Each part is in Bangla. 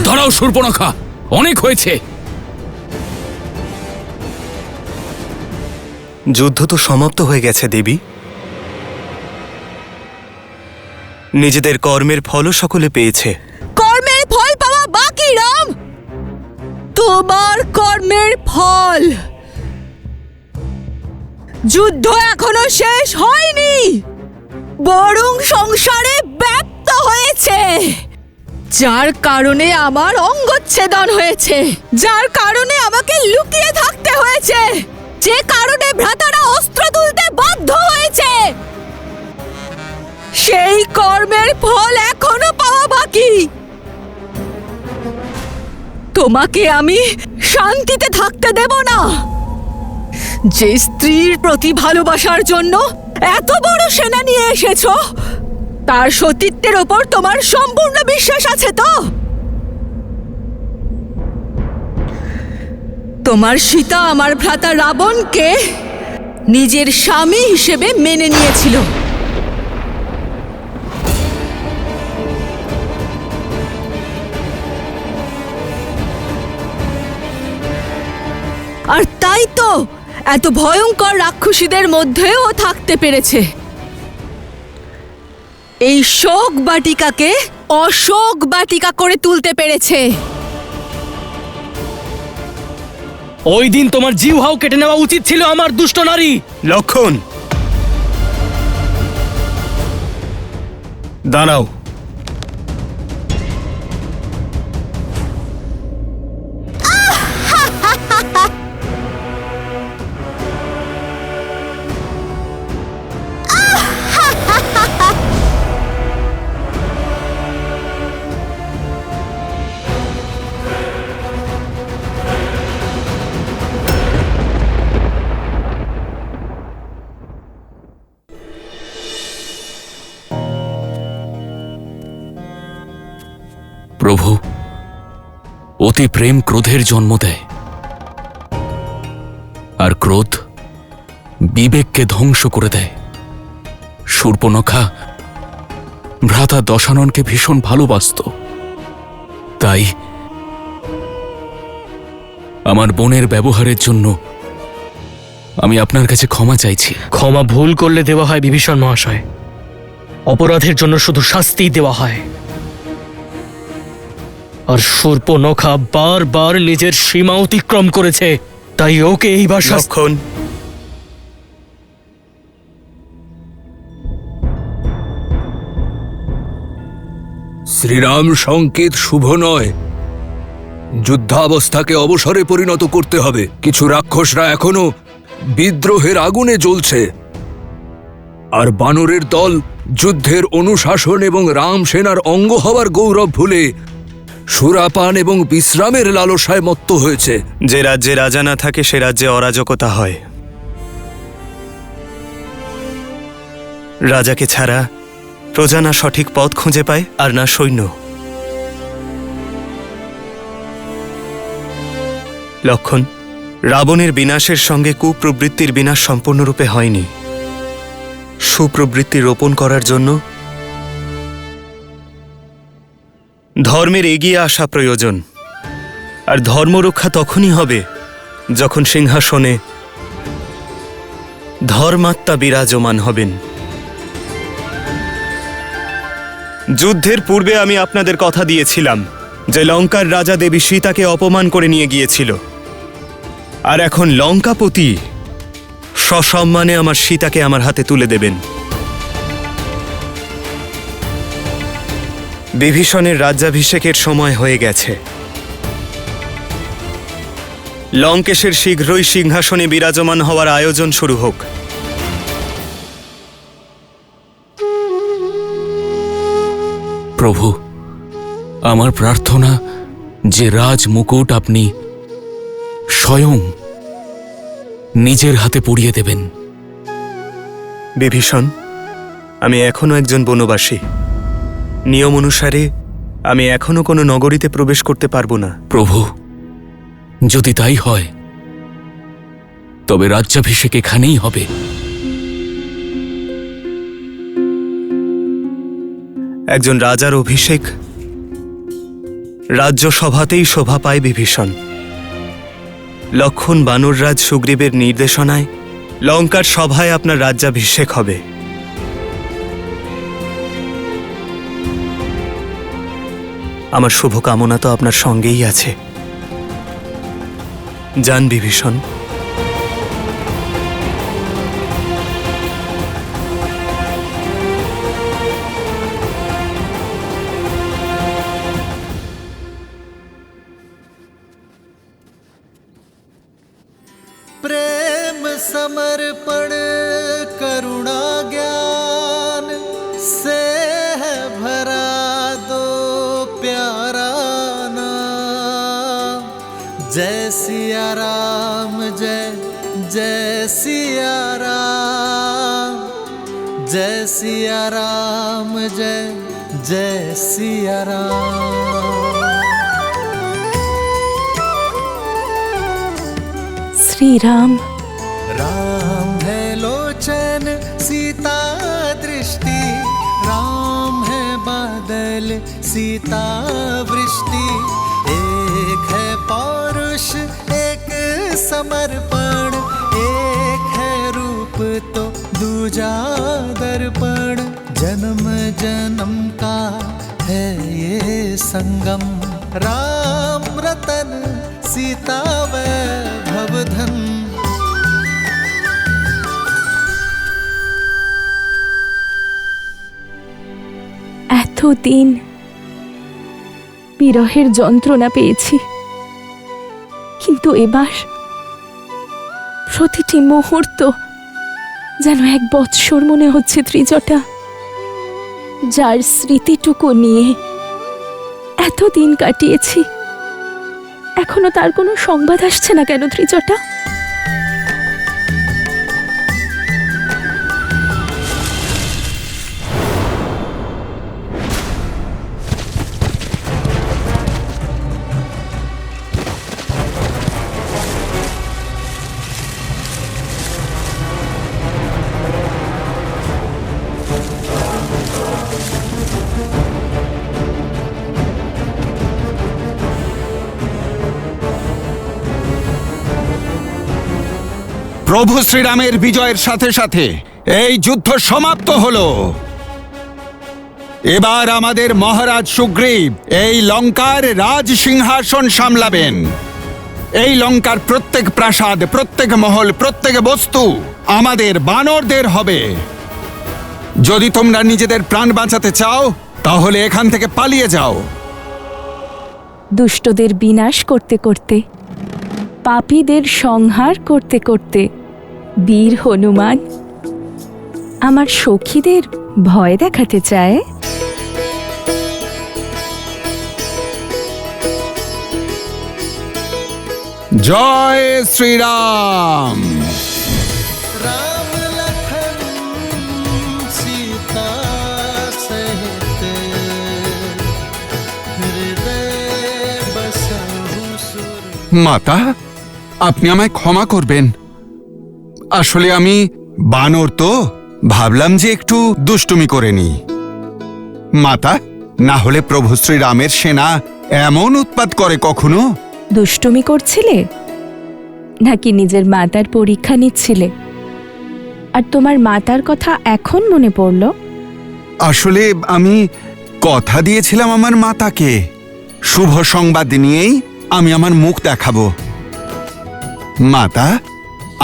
দাঁড়াও শূর্পণখা, অনেক হয়েছে। যুদ্ধ তো সমাপ্ত হয়ে গেছে দেবী। নিজেদের কর্মের ফলও সকলে পেয়েছে। কর্মের ফল পাওয়া বাকি রাম, তোমার কর্মের ফল। যুদ্ধ এখনো শেষ হয়নি, বরং সংসারে ব্যপ্ত হয়েছে, যার কারণে আমার অঙ্গচ্ছেদন হয়েছে, যার কারণে আমাকে লুকিয়ে থাকতে হয়েছে, যে কারণে ভ্রাতারা অস্ত্র তুলতে বাধ্য হয়েছে। সেই কর্মের ফল এখনো পাওয়া বাকি। তোমাকে আমি শান্তিতে থাকতে দেব না। যে স্ত্রীর প্রতি ভালোবাসার জন্য এত বড় সেনা নিয়ে এসেছো, তার সতীত্বের ওপর তোমার সম্পূর্ণ বিশ্বাস আছে তো? তোমার সীতা আমার ভ্রাতা রাবণকে নিজের স্বামী হিসেবে মেনে নিয়েছিল। আর তাই তো এত ভয়ঙ্কর রাক্ষসীদের মধ্যেও থাকতে পেরেছে। এই শোক বাটিকাকে অশোক বাটিকা করে তুলতে পেরেছে। ওই দিন তোমার জিহ্বাও কেটে নেওয়া উচিত ছিল আমার দুষ্ট নারী। লক্ষণ, দাঁড়াও। প্রভু, অতি প্রেম ক্রোধের জন্ম দেয়, আর ক্রোধ বিবেককে ধ্বংস করে দেয়। শূর্পণখা ভ্রাতা দশাননকে ভীষণ ভালোবাসত, তাই আমার বোনের ব্যবহারের জন্য আমি আপনার কাছে ক্ষমা চাইছি। ক্ষমা ভুল করলে দেওয়া হয় বিভীষণ মহাশয়, অপরাধের জন্য শুধু শাস্তিই দেওয়া হয়। আর শূর্পণখা বারবার নিজের সীমা অতিক্রম করেছে, তাই ওকে এইবার লক্ষণ, শ্রীরাম সংকেত শুভ নয়। যুদ্ধাবস্থাকে অবসরে পরিণত করতে হবে। কিছু রাক্ষসরা এখনো বিদ্রোহের আগুনে জ্বলছে, আর বানরের দল যুদ্ধের অনুশাসন এবং রাম সেনার অঙ্গ হওয়ার গৌরব ভুলে সুরাপান এবং বিশ্রামের লালসায় মত্ত হয়েছে। যে রাজ্যে রাজা না থাকে সে রাজ্যে অরাজকতা হয়। রাজাকে ছাড়া প্রজা না সঠিক পথ খুঁজে পায়, আর না সৈন্য। লক্ষণ, রাবণের বিনাশের সঙ্গে কুপ্রবৃত্তির বিনাশ সম্পূর্ণরূপে হয়নি। সুপ্রবৃত্তি রোপণ করার জন্য ধর্মের এগিয়ে আসা প্রয়োজন। আর ধর্মরক্ষা তখনই হবে যখন সিংহাসনে ধর্মাত্মা বিরাজমান হবেন। যুদ্ধের পূর্বে আমি আপনাদের কথা দিয়েছিলাম যে লঙ্কার রাজা দেবী সীতাকে অপমান করে নিয়ে গিয়েছিল, আর এখন লঙ্কাপতি সসম্মানে আমার সীতাকে আমার হাতে তুলে দেবেন। বিভীষণের রাজ্যাভিষেকের সময় হয়ে গেছে। লঙ্কেশের শীঘ্রই সিংহাসনে বিরাজমান হওয়ার আয়োজন শুরু হোক। প্রভু, আমার প্রার্থনা যে রাজ মুকুট আপনি স্বয়ং নিজের হাতে পরিয়ে দেবেন। বিভীষণ, আমি এখনো একজন বনবাসী। নিয়ম অনুসারে আমি এখনো কোনো নগরীতে প্রবেশ করতে পারবো না। প্রভু, যদি তাই হয় তবে রাজ্যাভিষেক এখানেই হবে। একজন রাজার অভিষেক রাজ্যসভাতেই শোভা পায় বিভীষণ। লক্ষণ বানররাজ সুগ্রীবের নির্দেশনায় লঙ্কার সভায় আপনার রাজ্যাভিষেক হবে। আমার শুভকামনা তো আপনার সঙ্গেই আছে। যান বিভীষণ। प्रेम समर्पण करुणा ज्ञान से है भरा दो प्यारा नाम। जय सिया राम जय जय सिया राम, जय सिया राम जय जय सिया राम। श्री राम। राम है लोचन सीता दृष्टि, राम है बादल सीता वृष्टि। एक है पौरुष एक समर्पण, एक है रूप तो दूजा दर्पण। जन्म जन्म का है ये संगम, राम रतन सीता वैभव धन। এতদিন বিরহের যন্ত্রণা পেয়েছি, কিন্তু এবার প্রতিটি মুহূর্ত যেন এক বৎসর মনে হচ্ছে। ত্রিজটা, যার স্মৃতিটুকু নিয়ে এতদিন কাটিয়েছি, এখনো তার কোনো সংবাদ আসছে না কেন ত্রিজটা? প্রভু শ্রীরামের বিজয়ের সাথে সাথে এই যুদ্ধ সমাপ্ত হলো। এবার আমাদের মহারাজ সুগ্রীব এই লঙ্কার রাজ সিংহাসন সামলাবেন। এই লঙ্কার প্রত্যেক প্রাসাদ, প্রত্যেক মহল, প্রত্যেক বস্তু আমাদের বানরদের হবে। যদি তোমরা নিজেদের প্রাণ বাঁচাতে চাও তাহলে এখান থেকে পালিয়ে যাও। দুষ্টদের বিনাশ করতে করতে, পাপীদের সংহার করতে করতে বীর হনুমান আমার সখীদের ভয় দেখাতে চায়। জয় শ্রীরাম। राम लखन सीता सहित हृदय बसहु सुर। মাতা, আপনি আমায় ক্ষমা করবেন। আসলে আমি বানর তো, ভাবলাম যে একটু দুষ্টুমি করে নি। মাতা, না হলে প্রভু শ্রীরামের সেনা এমন উৎপাত করে কখনো? দুষ্টুমি করছিলে নাকি নিজের মাতার পরীক্ষা নিচ্ছিলে? আর তোমার মাতার কথা এখন মনে পড়ল? আসলে আমি কথা দিয়েছিলাম আমার মাতাকে, শুভ সংবাদ নিয়েই আমি আমার মুখ দেখাবো। মাতা,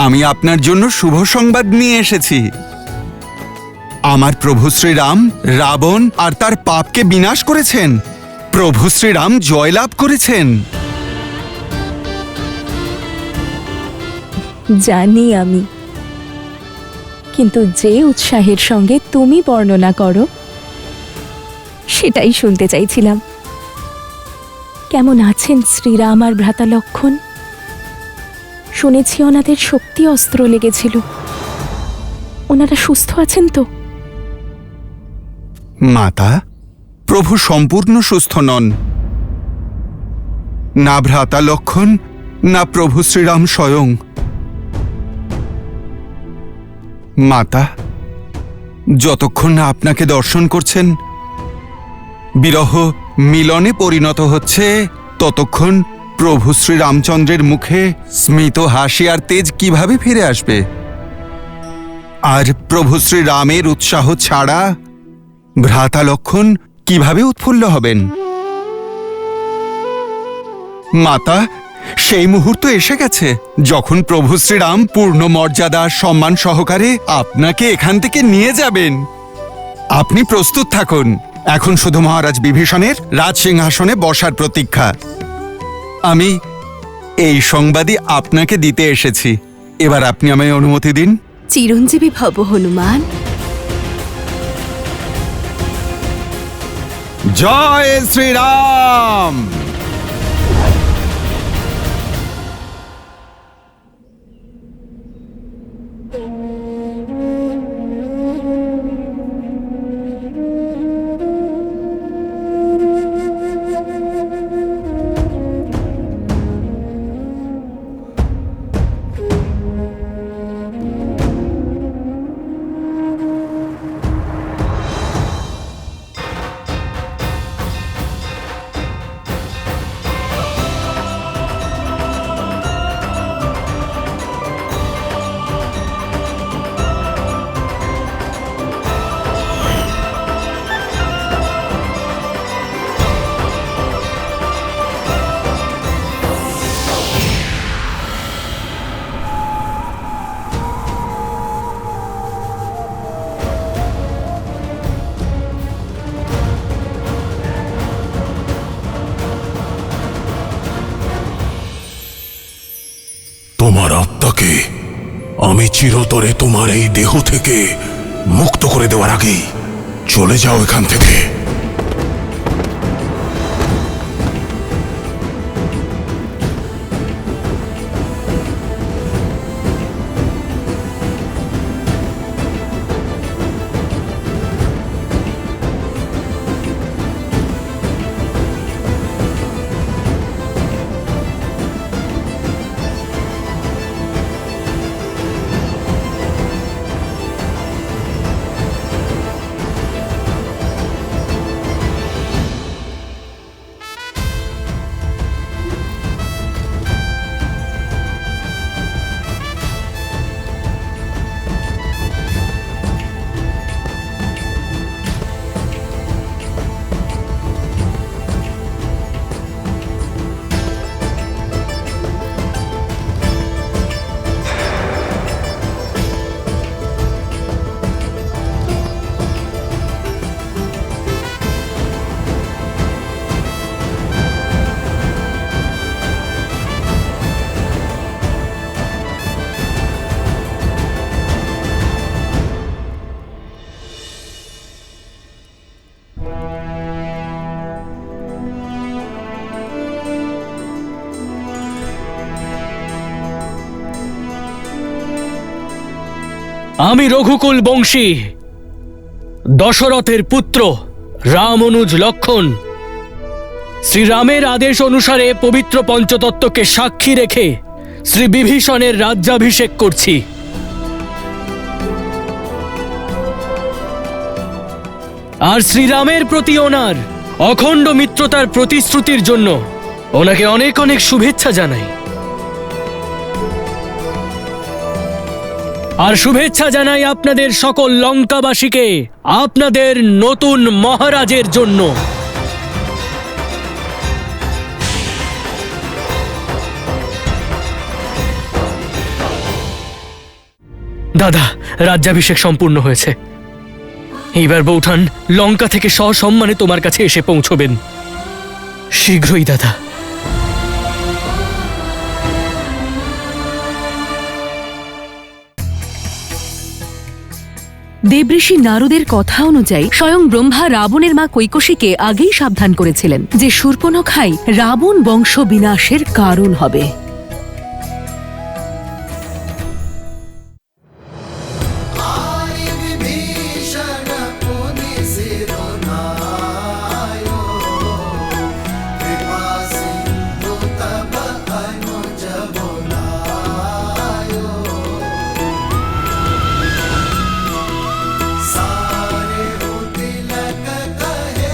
আমি আপনার জন্য শুভ সংবাদ নিয়ে এসেছি। আমার প্রভু শ্রীরাম রাবণ আর তার পাপকে বিনাশ করেছেন। প্রভু শ্রীরাম জয়লাভ করেছেন। জানি আমি, কিন্তু যে উৎসাহের সঙ্গে তুমি বর্ণনা করো সেটাই শুনতে চাইছিলাম। কেমন আছেন শ্রীরাম আর ভ্রাতা লক্ষণ? শুনেছি ওনাদের শক্তি অস্ত্র লেগেছিল। ওনারা সুস্থ আছেন তো? মাতা, প্রভু সম্পূর্ণ সুস্থ নন। না ভ্রাতা লক্ষণ, না প্রভু শ্রীরাম স্বয়ং। মাতা, যতক্ষণ না আপনাকে দর্শন করছেন বিরহ মিলনে পরিণত হচ্ছে, ততক্ষণ প্রভু শ্রী রামচন্দ্রের মুখে স্মিত হাসি আর তেজ কিভাবে ফিরে আসবে? আর প্রভু শ্রী রামের উৎসাহ ছাড়া ভ্রাতা লক্ষণ কিভাবে উৎফুল্ল হবেন? মাতা, সেই মুহূর্ত এসে গেছে যখন প্রভু শ্রীরাম পূর্ণ মর্যাদা সম্মান সহকারে আপনাকে এখান থেকে নিয়ে যাবেন। আপনি প্রস্তুত থাকুন। এখন শুধু মহারাজ বিভীষণের রাজসিংহাসনে বসার প্রতীক্ষা। আমি এই সংবাদই আপনাকে দিতে এসেছি। এবার আপনি আমায় অনুমতি দিন। চিরঞ্জীবী ভব হনুমান। জয় শ্রীরাম। তোমার আত্মাকে আমি চিরতরে তোমার এই দেহ থেকে মুক্ত করে দেওয়ার আগেই চলে যাও এখান থেকে। আমি রঘুকুল বংশী দশরথের পুত্র রাম অনুজ লক্ষণ শ্রীরামের আদেশ অনুসারে পবিত্র পঞ্চতত্ত্বকে সাক্ষী রেখে শ্রী বিভীষণের রাজ্যাভিষেক করছি। আর শ্রীরামের প্রতি ওনার অখণ্ড মিত্রতার প্রতিশ্রুতির জন্য ওনাকে অনেক অনেক শুভেচ্ছা জানাই। আর শুভেচ্ছা জানাই আপনাদের সকল লঙ্কাবাসীকে আপনাদের নতুন মহারাজের জন্য। দাদা, রাজ্যাভিষেক সম্পূর্ণ হয়েছে। এইবার বৌঠান লঙ্কা থেকে সসম্মানে তোমার কাছে এসে পৌঁছবেন। শীঘ্রই দাদা। দেবঋষি নারদের কথা অনুযায়ী স্বয়ং ব্রহ্মা রাবণের মা কৈকসীকে আগেই সাবধান করেছিলেন যে শূর্পণখাই রাবণ বংশ বিনাশের কারণ হবে। विभीषण पुनि सिरुनायो, कृपा सिंधु तब अनुज बुलायो। सारे तिलक कहे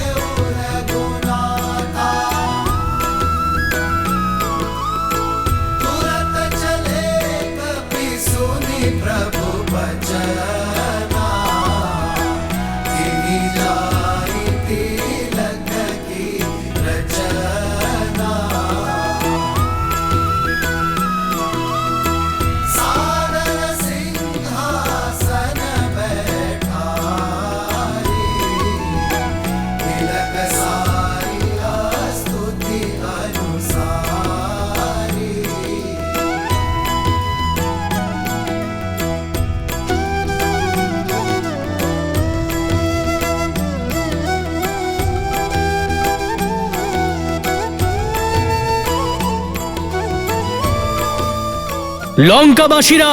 লঙ্কাবাসীরা,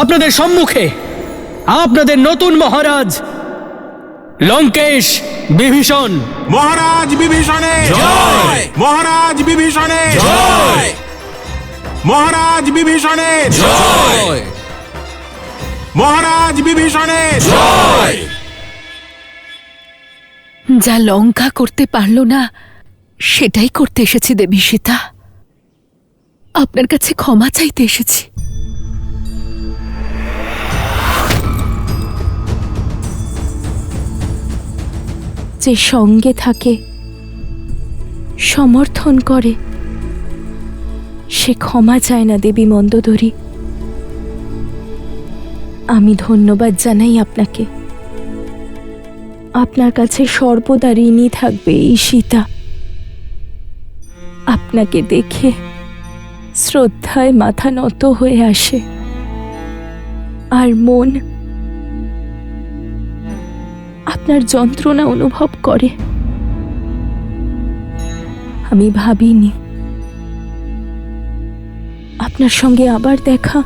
আপনাদের সম্মুখে আপনাদের নতুন মহারাজ লঙ্কেশ বিভীষণ। মহারাজ বিভীষণের জয়! মহারাজ বিভীষণের জয়! মহারাজ বিভীষণের জয়! মহারাজ বিভীষণের জয়! যা লঙ্কা করতে পারল না সেটাই করতে এসেছি দেবী সীতা। আপনার কাছে ক্ষমা চাইতে এসেছি। যে সঙ্গে থাকে, সমর্থন করে, সে ক্ষমা চায় না দেবী মন্দোদরী। আমি ধন্যবাদ জানাই আপনাকে। আপনার কাছে সর্বদা ঋণী থাকবে এই সীতা। আপনাকে দেখে শ্রদ্ধায় মাথা নত হয়ে আসে, আর মন আপনার যন্ত্রণা অনুভব করে। আমি ভাবিনি আপনার সঙ্গে আবার দেখা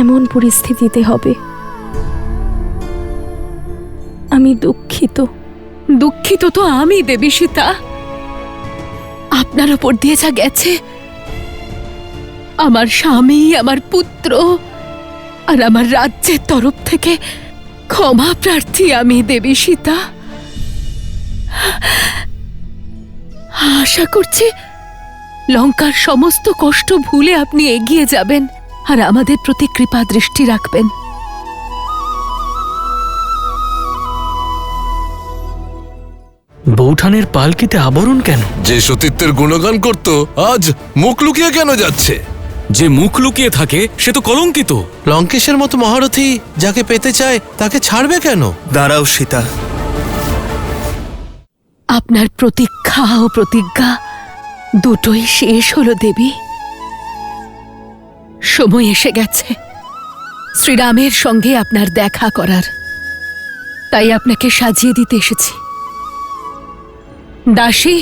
এমন পরিস্থিতিতে হবে। আমি দুঃখিত। দুঃখিত তো আমি দেবী সীতা। আপনার ওপর দিয়ে যা গেছে, আমার স্বামী, আমার পুত্র আর আমার রাজ্যের তরফ থেকে ক্ষমা প্রার্থী আমি দেবী সীতা। আশা করছি লঙ্কার সমস্ত কষ্ট ভুলে আপনি এগিয়ে যাবেন আর আমাদের প্রতি কৃপা দৃষ্টি রাখবেন। বৌঠানের পালকিতে আবরণ কেন? যে সতীত্বের গুণগান করত আজ মুখ লুকিয়ে কেন যাচ্ছে? যে মুখ লুকিয়ে থাকে সে তো কলঙ্কিত। লঙ্কেশের মতো মহারথী যাকে পেতে চায় তাকে ছাড়বে কেন? দাঁড়াও সীতা। আপনার প্রতীক্ষা ও প্রতিজ্ঞা দুটোই শেষ হলো দেবী। সময় এসে গেছে শ্রীরামের সঙ্গে আপনার দেখা করার। তাই আপনাকে সাজিয়ে দিতে এসেছি। দাসী,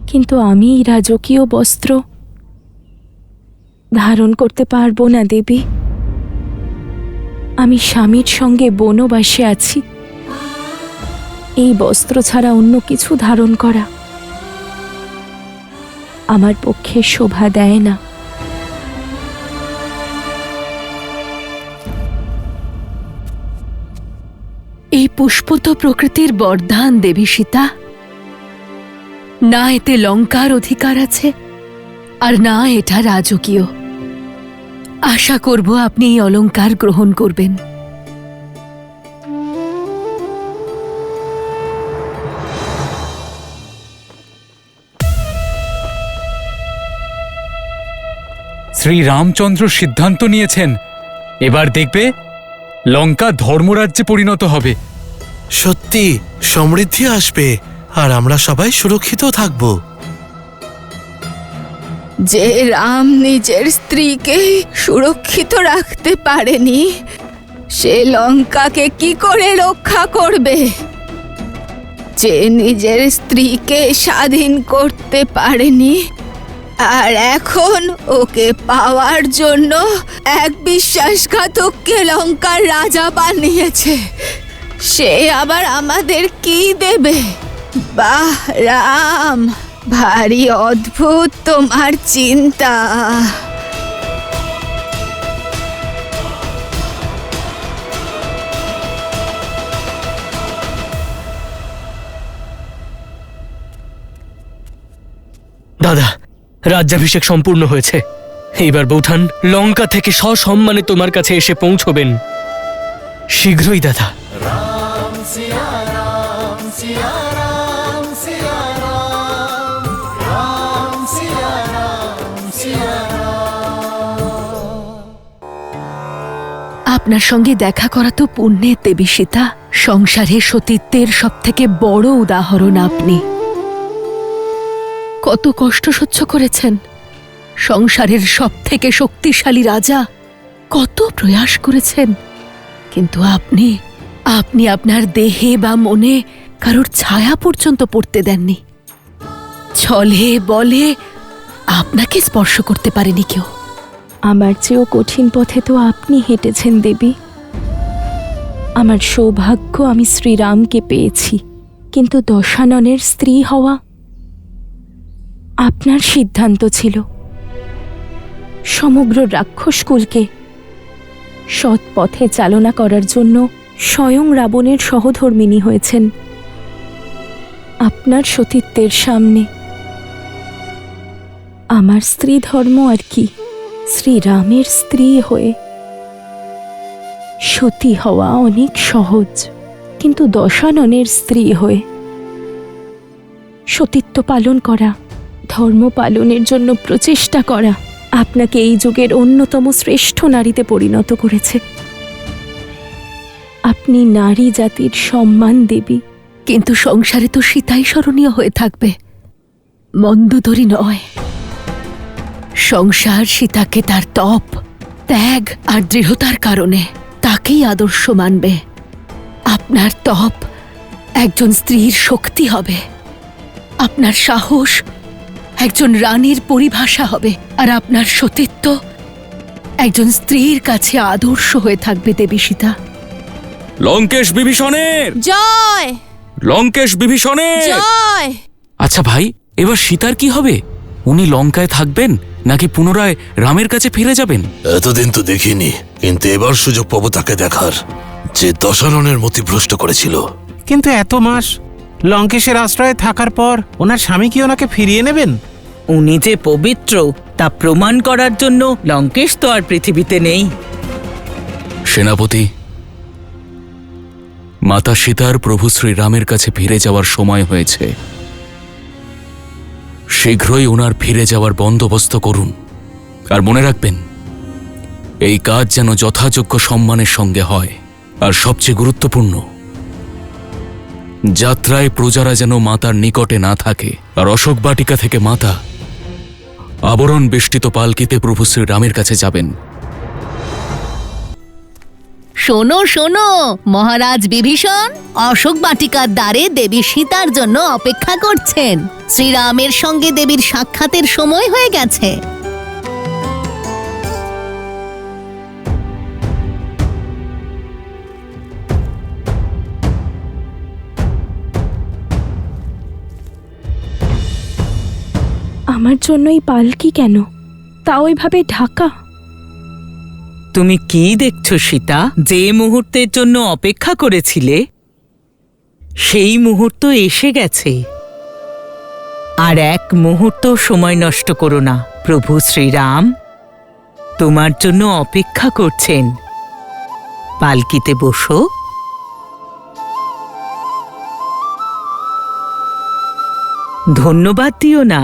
কিন্তু আমি রাজকীয় বস্ত্র ধারণ করতে পারবো না দেবী। আমি স্বামীর সঙ্গে বনবাসে আছি। এই বস্ত্র ছাড়া অন্য কিছু ধারণ করা আমার পক্ষে শোভা দেয় না। এই পুষ্প তো প্রকৃতির বরদান দেবী সীতা। না এতে লঙ্কার অধিকার আছে, আর না এটা রাজকীয়। আশা করব আপনি এই অলঙ্কার গ্রহণ করবেন। শ্রী রামচন্দ্র সিদ্ধান্ত নিয়েছেন, এবার দেখবে লঙ্কা ধর্মরাজ্যে পরিণত হবে। সত্যি সমৃদ্ধি আসবে আর আমরা সবাই সুরক্ষিত থাকব। যে রাম নিজের স্ত্রীকে সুরক্ষিত রাখতে পারেনি, সে লঙ্কাকে কি করে রক্ষা করবে? যে নিজের স্ত্রীকে স্বাধীন করতে পারেনি, আর এখন ওকে পাওয়ার জন্য এক বিশ্বাসঘাতককে লঙ্কার রাজা বানিয়েছে, সে আবার আমাদের কি দেবে? বাহ রাম, ভারী অদ্ভুত তোমার চিন্তা। দাদা, রাজ্যাভিষেক সম্পূর্ণ হয়েছে। এইবার বৌঠান লঙ্কা থেকে সসম্মানে তোমার কাছে এসে পৌঁছবেন। শীঘ্রই দাদা। আপনার সঙ্গে দেখা করা তো পুণ্যের দেবী সীতা। সংসারে সতীত্বের সব থেকে বড় উদাহরণ আপনি। কত কষ্ট সহ্য করেছেন, সংসারের সব থেকে শক্তিশালী রাজা কত প্রয়াস করেছেন, কিন্তু আপনি আপনি আপনার দেহে বা মনে কারোর ছায়া পর্যন্ত পড়তে দেননি। ছলে বলে আপনাকে স্পর্শ করতে পারেনি কেউ। আমার চেয়েও কঠিন পথে তো আপনি হেঁটেছেন দেবী। আমার সৌভাগ্য আমি শ্রীরামকে পেয়েছি, কিন্তু দশাননের স্ত্রী হওয়া আপনার সিদ্ধান্ত ছিল। সমগ্র রাক্ষসকুলকে সৎ পথে চালনা করার জন্য স্বয়ং রাবণের সহধর্মিণী হয়েছেন। আপনার সতীত্বের সামনে আমার স্ত্রী ধর্ম আর কি? শ্রীরামের স্ত্রী হয়ে সতী হওয়া অনেক সহজ, কিন্তু দশাননের স্ত্রী হয়ে সতীত্ব পালন করা, ধর্ম পালনের জন্য প্রচেষ্টা করা আপনাকে এই যুগের অন্যতম শ্রেষ্ঠ নারীতে পরিণত করেছে। আপনি নারী জাতির সম্মান দেবী। কিন্তু সংসারে তো সীতাই স্মরণীয় হয়ে থাকবে, মন্দোদরী নয়। সংসার সীতাকে তার তপ, ত্যাগ আর দৃঢ়তার কারণে তাকেই আদর্শ মানবে। আপনার তপ একজন স্ত্রীর শক্তি হবে, আপনার সাহস একজন রানীর পরিভাষা হবে, আর আপনার সতীত্ব একজন স্ত্রীর কাছে আদর্শ হয়ে থাকবে দেবী সীতা। লঙ্কেশ বিভীষণের জয় লঙ্কেশ বিভীষণের জয়। আচ্ছা ভাই, এবার সীতার কি হবে? উনি লঙ্কায় থাকবেন নাকি পুনরায় রামের কাছে ফিরে যাবেন? এতদিন তো দেখিনি, কিন্তু এবার সুযোগ পাবো তাকে দেখার, যে দশাননের মতিভ্রষ্ট করেছিল। কিন্তু এত মাস লঙ্কেশের আশ্রয়ে থাকার পর ওনার স্বামী কি ওনাকে ফিরিয়ে নেবেন? উনি যে পবিত্র তা প্রমাণ করার জন্য লঙ্কেশ তো আর পৃথিবীতে নেই। সেনাপতি, মাতা সীতার প্রভু শ্রীরামের কাছে ফিরে যাওয়ার সময় হয়েছে। শীঘ্রই ওনার ফিরে যাওয়ার বন্দোবস্ত করুন। আর মনে রাখবেন, এই কাজ যেন যথাযোগ্য সম্মানের সঙ্গে হয়। আর সবচেয়ে গুরুত্বপূর্ণ, যাত্রায় প্রজারা যেন মাতার নিকটে না থাকে। আর অশোক বাটিকা থেকে মাতা আবরণ বেষ্টিত পালকিতে প্রভু শ্রীরামের কাছে যাবেন। শোনো শোনো, মহারাজ বিভীষণ অশোক বাটিকার দ্বারে দেবী সীতার জন্য অপেক্ষা করছেন। শ্রীরামের সঙ্গে দেবীর সাক্ষাতের সময় হয়ে গেছে। আমার জন্য এই পালকি কেন, তাও এভাবে ঢাকা? তুমি কি দেখছো সীতা? যে মুহূর্তের জন্য অপেক্ষা করেছিলে সেই মুহূর্ত এসে গেছে। আর এক মুহূর্ত সময় নষ্ট করো না। প্রভু শ্রীরাম তোমার জন্য অপেক্ষা করছেন। পালকিতে বসো। ধন্যবাদ দিও না,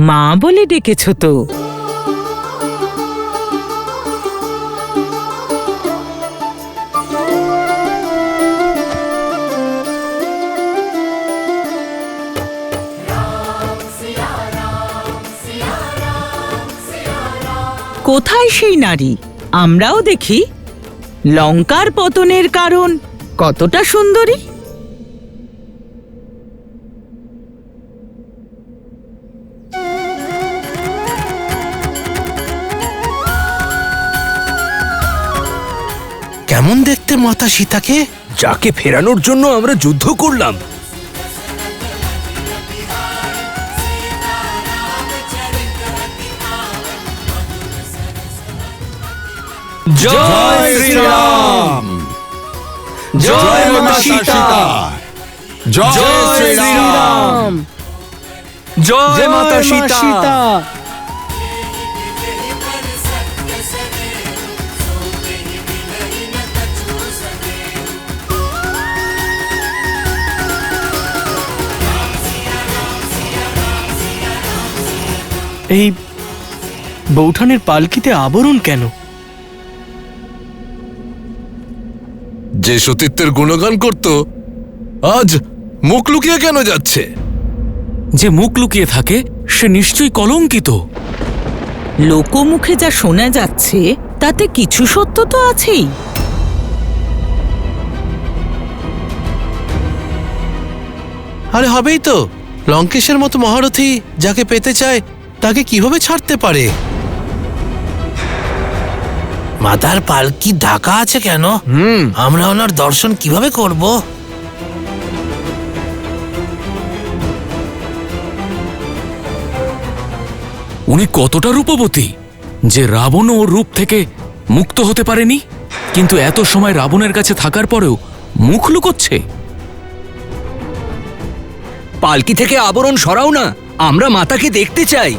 মা বলে ডেকেছ তো। কোথায় সেই নারী? আমরাও দেখি লঙ্কার পতনের কারণ কতটা সুন্দরী। কেমন দেখতে মাতা সীতাকে? যাকে ফেরানোর জন্য আমরা যুদ্ধ করলাম। জয় শ্রীরাম, জয় মাতা সীতা, জয় শ্রীরাম, জয় মাতা সীতা। এই বৌঠানের পালকিতে আবরণ কেন? যে সতীত্বের গুণগান করত, আজ মুখ লুকিয়ে কেন যাচ্ছে? যে মুখ লুকিয়ে থাকে সে নিশ্চয়ই কলঙ্কিত। লোকমুখে যা শোনা যাচ্ছে তাতে কিছু সত্য তো আছেই। আরে হবেই তো, লঙ্কেশের মতো মহারথী যাকে পেতে চায় তাকে কিভাবে ছাড়তে পারে? মাতার পালকি ঢাকা আছে কেন? আমরা ওনার দর্শন কিভাবে করব? উনি কতটা রূপবতী যে রাবণ ওর রূপ থেকে মুক্ত হতে পারেনি, কিন্তু এত সময় রাবণের কাছে থাকার পরেও মুখ লুকোচ্ছে। পালকি থেকে আবরণ সরাও না, আমরা মাতাকে দেখতে চাই।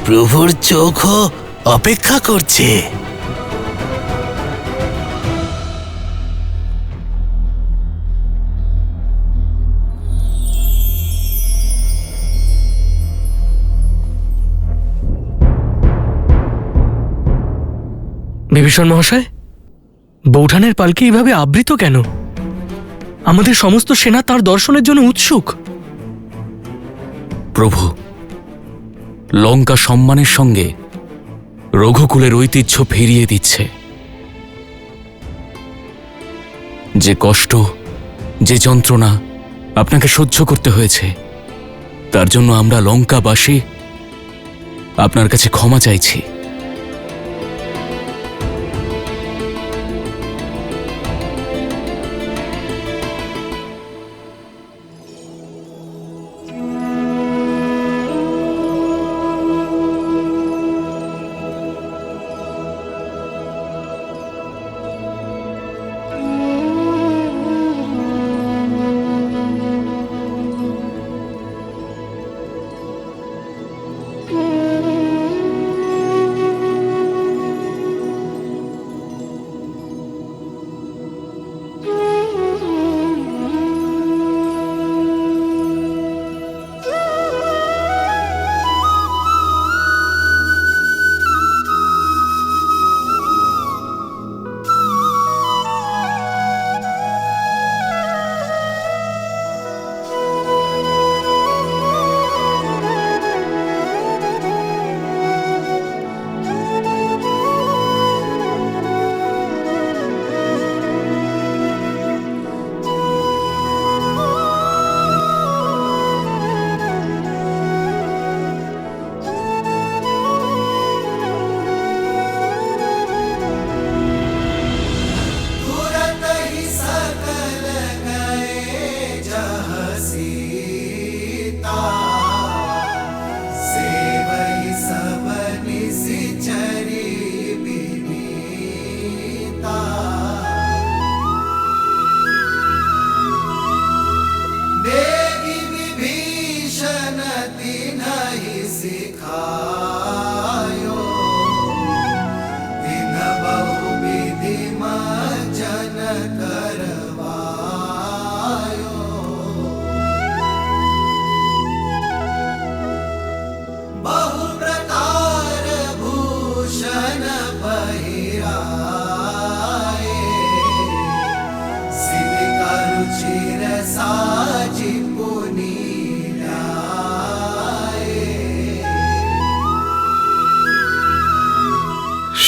প্রভুর চোখও অপেক্ষা করছে। বিভীষণ মহাশয়, বৌঠানের পালকি এইভাবে আবৃত কেন? আমাদের সমস্ত সেনা তার দর্শনের জন্য উৎসুক। প্রভু, লঙ্কা সম্মানের সঙ্গে রঘুকুলের ঐতিহ্য ফিরিয়ে দিচ্ছে। যে কষ্ট, যে যন্ত্রণা আপনাকে সহ্য করতে হয়েছে, তার জন্য আমরা লঙ্কাবাসী আপনার কাছে ক্ষমা চাইছি।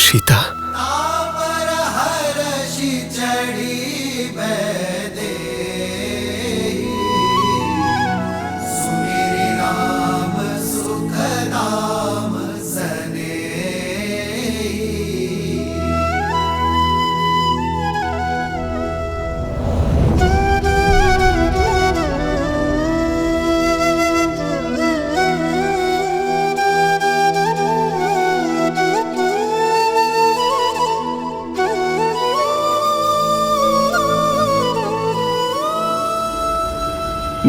সীতা,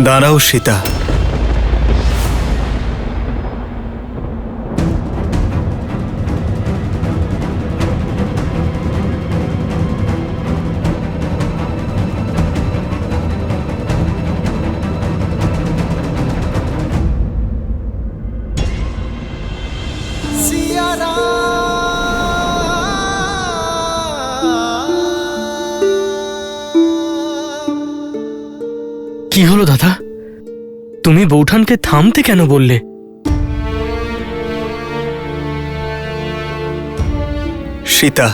দাঁড়াও সীতা। কি হলো দাদা? তুমি বৌঠানকে থামতে কেন বললে? সীতা,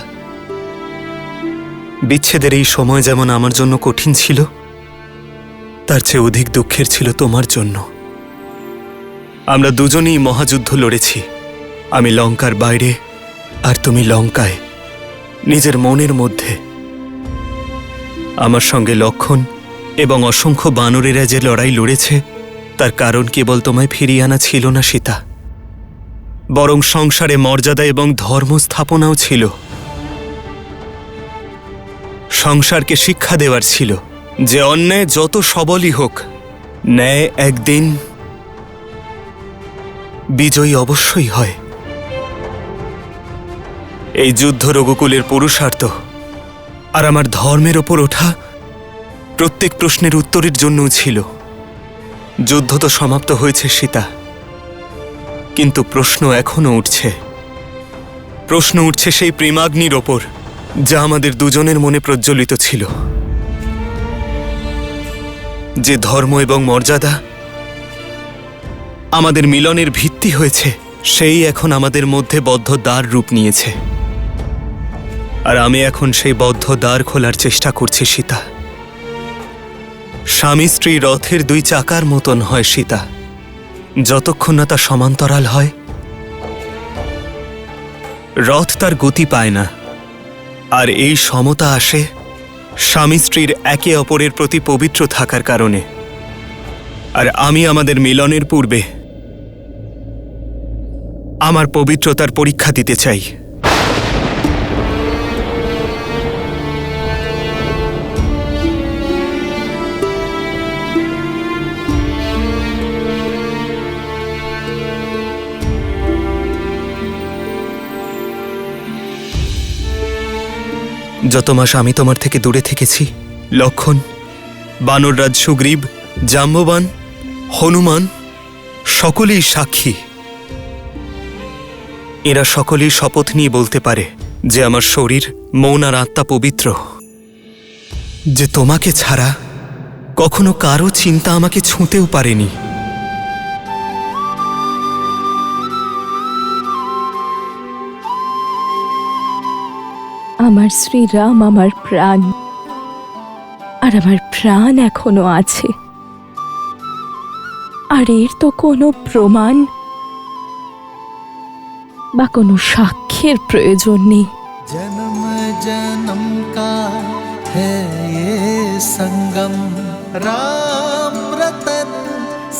বিচ্ছেদের এই সময় যেমন আমার জন্য কঠিন ছিল, তার চেয়ে অধিক দুঃখের ছিল তোমার জন্য। আমরা দুজনেই মহাযুদ্ধ লড়েছি, আমি লঙ্কার বাইরে আর তুমি লঙ্কায়, নিজের মনের মধ্যে। আমার সঙ্গে লক্ষণ এবং অসংখ্য বানরেরা যে লড়াই লড়েছে, তার কারণ কেবল তোমায় ফিরিয়ে আনা ছিল না সীতা, বরং সংসারে মর্যাদা এবং ধর্ম স্থাপনাও ছিল। সংসারকে শিক্ষা দেওয়ার ছিল যে অন্যায় যত সবলই হোক, ন্যায় একদিন বিজয়ী অবশ্যই হয়। এই যুদ্ধ রঘুকুলের পুরুষার্থ আর আমার ধর্মের ওপর ওঠা প্রত্যেক প্রশ্নের উত্তরের জন্যও ছিল। যুদ্ধ তো সমাপ্ত হয়েছে সীতা, কিন্তু প্রশ্ন এখনো উঠছে। প্রশ্ন উঠছে সেই প্রেমাগ্নির ওপর যা আমাদের দুজনের মনে প্রজ্বলিত ছিল। যে ধর্ম এবং মর্যাদা আমাদের মিলনের ভিত্তি হয়েছে, সেই এখন আমাদের মধ্যে বদ্ধ দ্বার রূপ নিয়েছে। আর আমি এখন সেই বদ্ধ দ্বার খোলার চেষ্টা করছি সীতা। স্বামী স্ত্রী রথের দুই চাকার মতন হয় সীতা, যতক্ষণ না তা সমান্তরাল হয় রথ তার গতি পায় না। আর এই সমতা আসে স্বামী স্ত্রীর একে অপরের প্রতি পবিত্র থাকার কারণে। আর আমি আমাদের মিলনের পূর্বে আমার পবিত্রতার পরীক্ষা দিতে চাই। যত মাস আমি তোমার থেকে দূরে থেকেছি, লক্ষণ, বানররাজ সুগ্রীব, জাম্ববান, হনুমান সকলেই সাক্ষী। এরা সকলেই শপথ নিয়ে বলতে পারে যে আমার শরীর, মন আর আত্মা পবিত্র, যে তোমাকে ছাড়া কখনো কারো চিন্তা আমাকে ছুঁতেও পারেনি। আমার শ্রীরাম আমার প্রাণ, আর আমার প্রাণ এখনো আছে। আর এর তো কোনো প্রমাণ বা কোনো সাক্ষ্যের প্রয়োজন নেই। जन्म जन्म का है ये संगम, राम रतन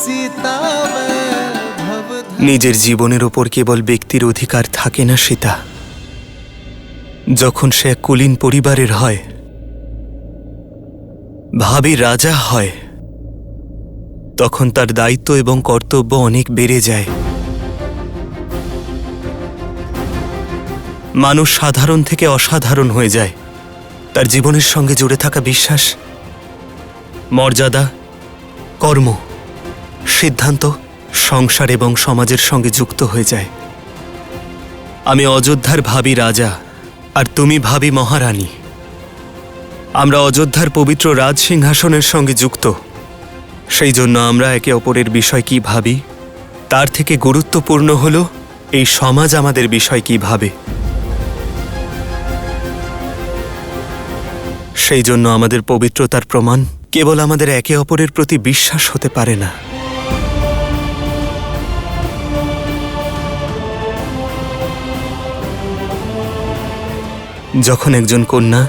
सीता वैभव। নিজের জীবনের ওপর কেবল ব্যক্তির অধিকার থাকে না সীতা। যখন সে এক কুলীন পরিবারের হয়, ভাবী রাজা হয়, তখন তার দায়িত্ব এবং কর্তব্য অনেক বেড়ে যায়। মানুষ সাধারণ থেকে অসাধারণ হয়ে যায়। তার জীবনের সঙ্গে জুড়ে থাকা বিশ্বাস, মর্যাদা, কর্ম, সিদ্ধান্ত, সংসার এবং সমাজের সঙ্গে যুক্ত হয়ে যায়। আমি অযোধ্যার ভাবী রাজা, আর তুমি ভাবী মহারানী। আমরা অযোধ্যার পবিত্র রাজসিংহাসনের সঙ্গে যুক্ত। সেই জন্য আমরা একে অপরের বিষয় কি ভাবি, তার থেকে গুরুত্বপূর্ণ হল এই সমাজ আমাদের বিষয় কি ভাবে। সেই জন্য আমাদের পবিত্রতার প্রমাণ কেবল আমাদের একে অপরের প্রতি বিশ্বাস হতে পারে না। যখন একজন কন্যা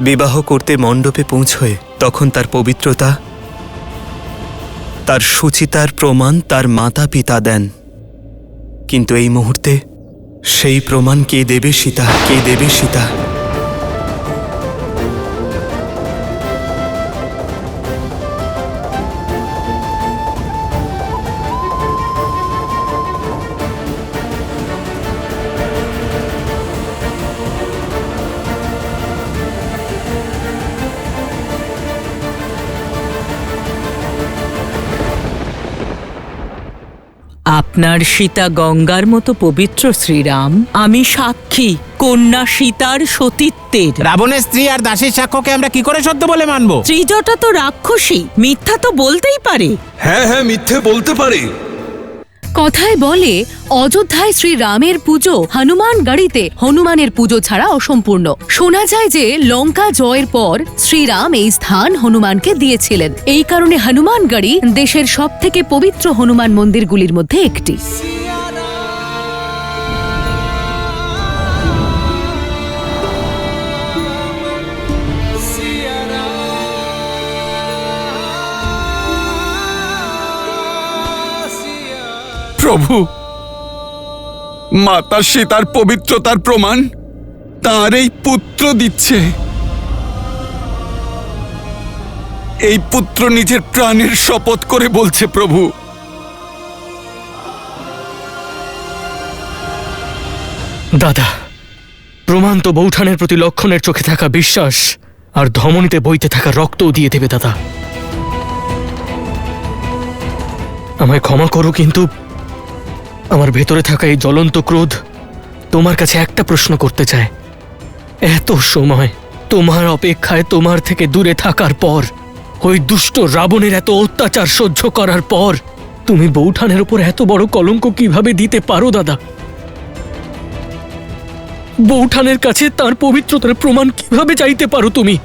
বিবাহ করতে মণ্ডপে পৌঁছয়, তখন তার পবিত্রতা, তার শুচিতার প্রমাণ তার মাতা পিতা দেন। কিন্তু এই মুহূর্তে সেই প্রমাণ কে দেবে সীতা? কে দেবে সীতা? আপনার সীতা গঙ্গার মতো পবিত্র শ্রীরাম। আমি সাক্ষী কন্যা সীতার সতীত্বের। রাবণের স্ত্রী আর দাসীর সাক্ষ্যকে আমরা কি করে সত্য বলে মানবো? ত্রিজটা তো রাক্ষসী, মিথ্যা তো বলতেই পারে। হ্যাঁ হ্যাঁ, মিথ্যে বলতে পারে। কথায় বলে অযোধ্যায় শ্রীরামের পুজো হনুমান গাড়িতে হনুমানের পুজো ছাড়া অসম্পূর্ণ। শোনা যায় যে লঙ্কা জয়ের পর শ্রীরাম এই স্থান হনুমানকে দিয়েছিলেন। এই কারণে হনুমান গাড়ি দেশের সবথেকে পবিত্র হনুমান মন্দিরগুলির মধ্যে একটি। প্রভু, মাতা সীতার পবিত্রতার প্রমাণ তার এই পুত্র দিচ্ছে। এই পুত্র নিজের প্রাণের শপথ করে বলছে প্রভু। দাদা, প্রমাণ তো বৌঠানের প্রতি লক্ষণের চোখে থাকা বিশ্বাস আর ধমনীতে বইতে থাকা রক্তও দিয়ে দেবে দাদা। আমায় ক্ষমা করো, কিন্তু আমার ভেতরে থাকা এই জ্বলন্ত ক্রোধ তোমার কাছে একটা প্রশ্ন করতে চায়। এত সময় তোমার অপেক্ষায়, তোমার থেকে দূরে থাকার পর, ওই দুষ্ট রাবণের এত অত্যাচার সহ্য করার পর তুমি বৌঠানের উপর এত বড় কলঙ্ক কিভাবে দিতে পারো দাদা? বৌঠানের কাছে তার পবিত্রতার প্রমাণ কিভাবে চাইতে পারো তুমি?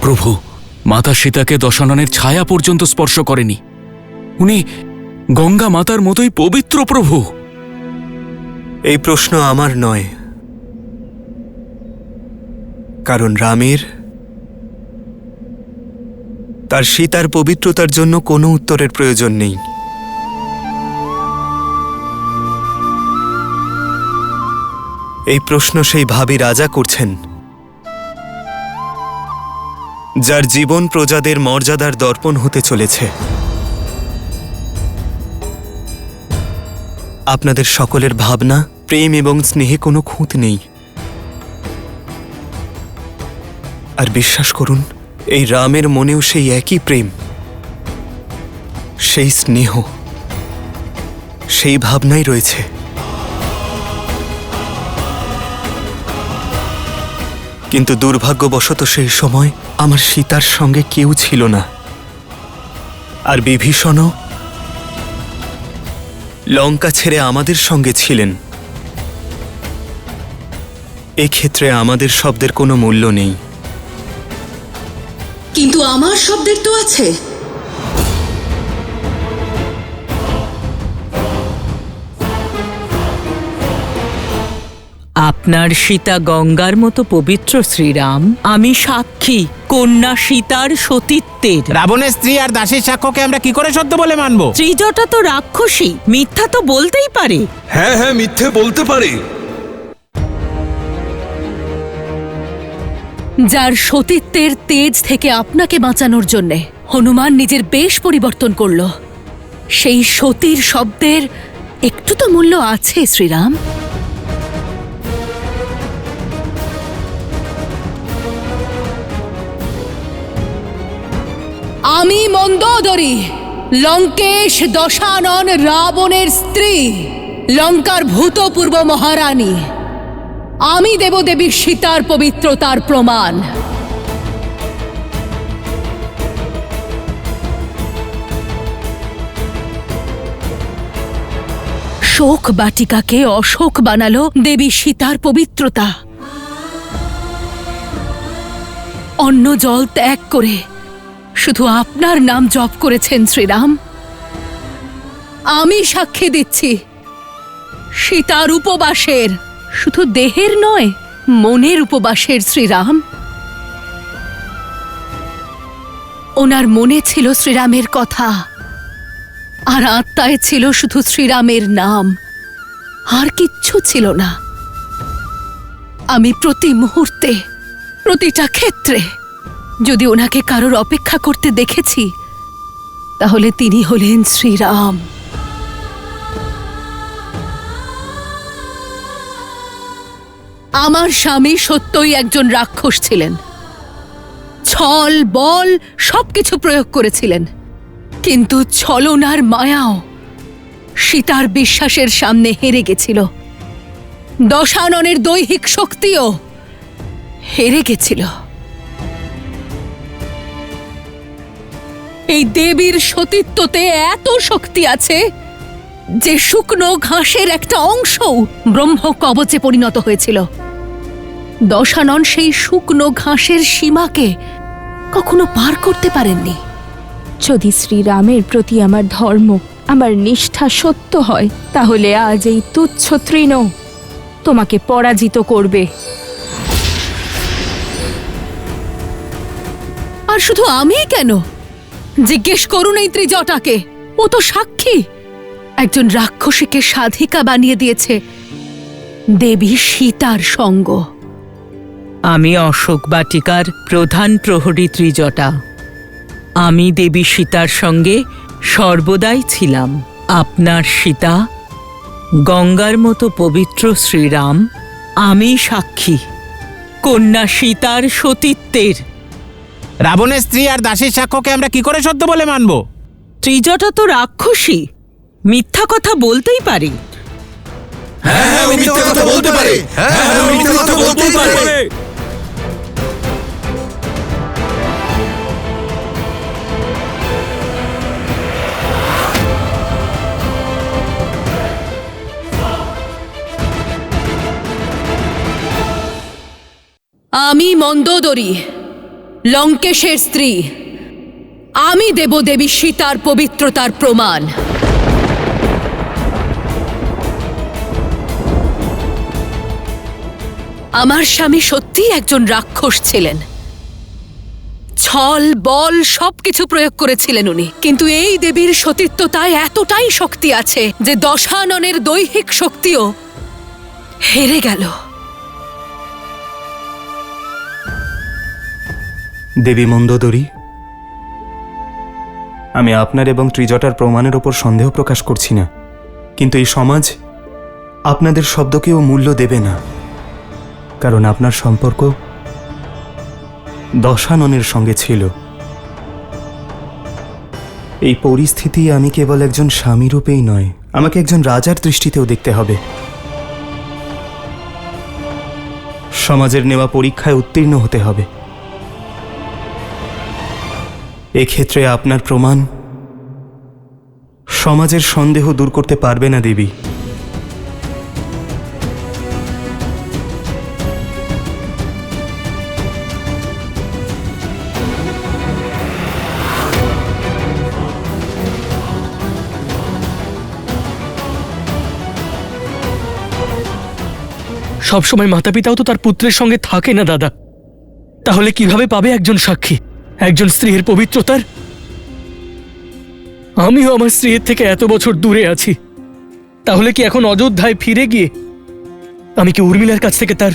প্রভু, মাতা সীতাকে দশাননের ছায়া পর্যন্ত স্পর্শ করেনি। উনি গঙ্গা মাতার মতোই পবিত্র প্রভু। এই প্রশ্ন আমার নয়, কারণ রামের তার সীতার পবিত্রতার জন্য কোনো উত্তরের প্রয়োজন নেই। এই প্রশ্ন সেই ভাবী রাজা করছেন, যার জীবন প্রজাদের মর্যাদার দর্পণ হতে চলেছে। আপনাদের সকলের ভাবনা, প্রেম এবং স্নেহে কোনো খুঁত নেই। আর বিশ্বাস করুন, এই রামের মনেও সেই একই প্রেম, সেই স্নেহ, সেই ভাবনাই রয়েছে। কিন্তু দুর্ভাগ্যবশত সেই সময় আমার সীতার সঙ্গে কেউ ছিল না। আর বিভীষণও লঙ্কা ছেড়ে আমাদের সঙ্গে ছিলেন। এক্ষেত্রে আমাদের শব্দের কোনো মূল্য নেই। কিন্তু আমার শব্দের তো আছে। আপনার সীতা গঙ্গার মতো পবিত্র শ্রীরাম, আমি সাক্ষী কন্যা সীতার সতীত্বের। রাবণের স্ত্রী আর দাসীর সাক্ষ্যকে আমরা কি করে সত্য বলে মানবো? ত্রিজটা তো রাক্ষসী, মিথ্যা তো বলতেই পারে। হ্যাঁ হ্যাঁ, মিথ্যে বলতে পারে। যার সতীত্বের তেজ থেকে আপনাকে বাঁচানোর জন্যে হনুমান নিজের বেশ পরিবর্তন করল, সেই সতীর শব্দের একটু তো মূল্য আছে শ্রীরাম। আমি মন্দোদরী, লঙ্কেশ দশানন রাবণের স্ত্রী, লঙ্কার ভূতপূর্ব মহারানী। আমি দেবদেবী সীতার পবিত্রতার প্রমাণ। শোক বাটিকাকে অশোক বানালো দেবী সীতার পবিত্রতা। অন্য জল ত্যাগ করে শুধু আপনার নাম জপ করেছেন শ্রীরাম। আমি সাক্ষী দিচ্ছি, সীতার উপবাসের, শুধু দেহের নয়, মনের উপবাসের শ্রীরাম। ওনার মনে ছিল শ্রীরামের কথা, আর আত্মায় ছিল শুধু শ্রীরামের নাম, আর কিচ্ছু ছিল না। আমি প্রতি মুহূর্তে, প্রতিটা ক্ষেত্রে যদি ওনাকে কারোর অপেক্ষা করতে দেখেছি, তাহলে তিনি হলেন শ্রীরাম। আমার স্বামী সত্যই একজন রাক্ষস ছিলেন। ছল বল সবকিছু প্রয়োগ করেছিলেন, কিন্তু ছলনার মায়াও সীতার বিশ্বাসের সামনে হেরে গেছিল। দশাননের দৈহিক শক্তিও হেরে গেছিল। এই দেবীর সতীত্বতে এত শক্তি আছে যে শুকনো ঘাসের একটা অংশও ব্রহ্ম কবচে পরিণত হয়েছিল। দশানন সেই শুকনো ঘাসের সীমাকে কখনো পার করতে পারেননি। যদি শ্রীরামের প্রতি আমার ধর্ম, আমার নিষ্ঠা সত্য হয়, তাহলে আজ এই তুচ্ছ তৃণ তোমাকে পরাজিত করবে। আর শুধু আমিই কেন, জিজ্ঞেস করুন এই ত্রিজটাকে, ও তো সাক্ষী। একজন রাক্ষসীকে সাধিকা বানিয়ে দিয়েছে দেবী সীতার সঙ্গ। আমি অশোক বাটিকার প্রধান প্রহরী ত্রিজটা। আমি দেবী সীতার সঙ্গে সর্বদাই ছিলাম। আপনার সীতা, গঙ্গার মতো পবিত্র শ্রীরাম, আমি সাক্ষী কন্যা সীতার সতীত্বের। রাবণের স্ত্রী আর দাসীর সাক্ষ্যকে আমরা কি করে সত্য বলে মানব? ত্রিজটা তো রাক্ষসী, মিথ্যা কথা বলতেই পারে। আমি মন্দোদরী, লঙ্কেশের স্ত্রী। আমি দেব দেবী সীতার পবিত্রতার প্রমাণ। আমার স্বামী সত্যিই একজন রাক্ষস ছিলেন। ছল বল সবকিছু প্রয়োগ করেছিলেন উনি, কিন্তু এই দেবীর সতীত্বতায় এতটাই শক্তি আছে যে দশাননের দৈহিক শক্তিও হেরে গেল। দেবী মন্দোদরী, আমি আপনার এবং ত্রিজটার প্রমাণের ওপর সন্দেহ প্রকাশ করছি না, কিন্তু এই সমাজ আপনাদের শব্দকেও মূল্য দেবে না, কারণ আপনার সম্পর্ক দশাননের সঙ্গে ছিল। এই পরিস্থিতি আমি কেবল একজন স্বামী রূপেই নয়, আমাকে একজন রাজার দৃষ্টিতেও দেখতে হবে। সমাজের নেওয়া পরীক্ষায় উত্তীর্ণ হতে হবে। এক্ষেত্রে আপনার প্রমাণ সমাজের সন্দেহ দূর করতে পারবে না দেবী। সবসময় মাতা পিতাও তো তার পুত্রের সঙ্গে থাকে না দাদা, তাহলে কিভাবে পাবে একজন সাক্ষী একজন স্ত্রীর পবিত্রতার? আমিও আমার স্ত্রীর থেকে এত বছর দূরে আছি, তাহলে কি এখন অযোধ্যায় ফিরে গিয়ে আমি কি উর্মিলার কাছ থেকে তার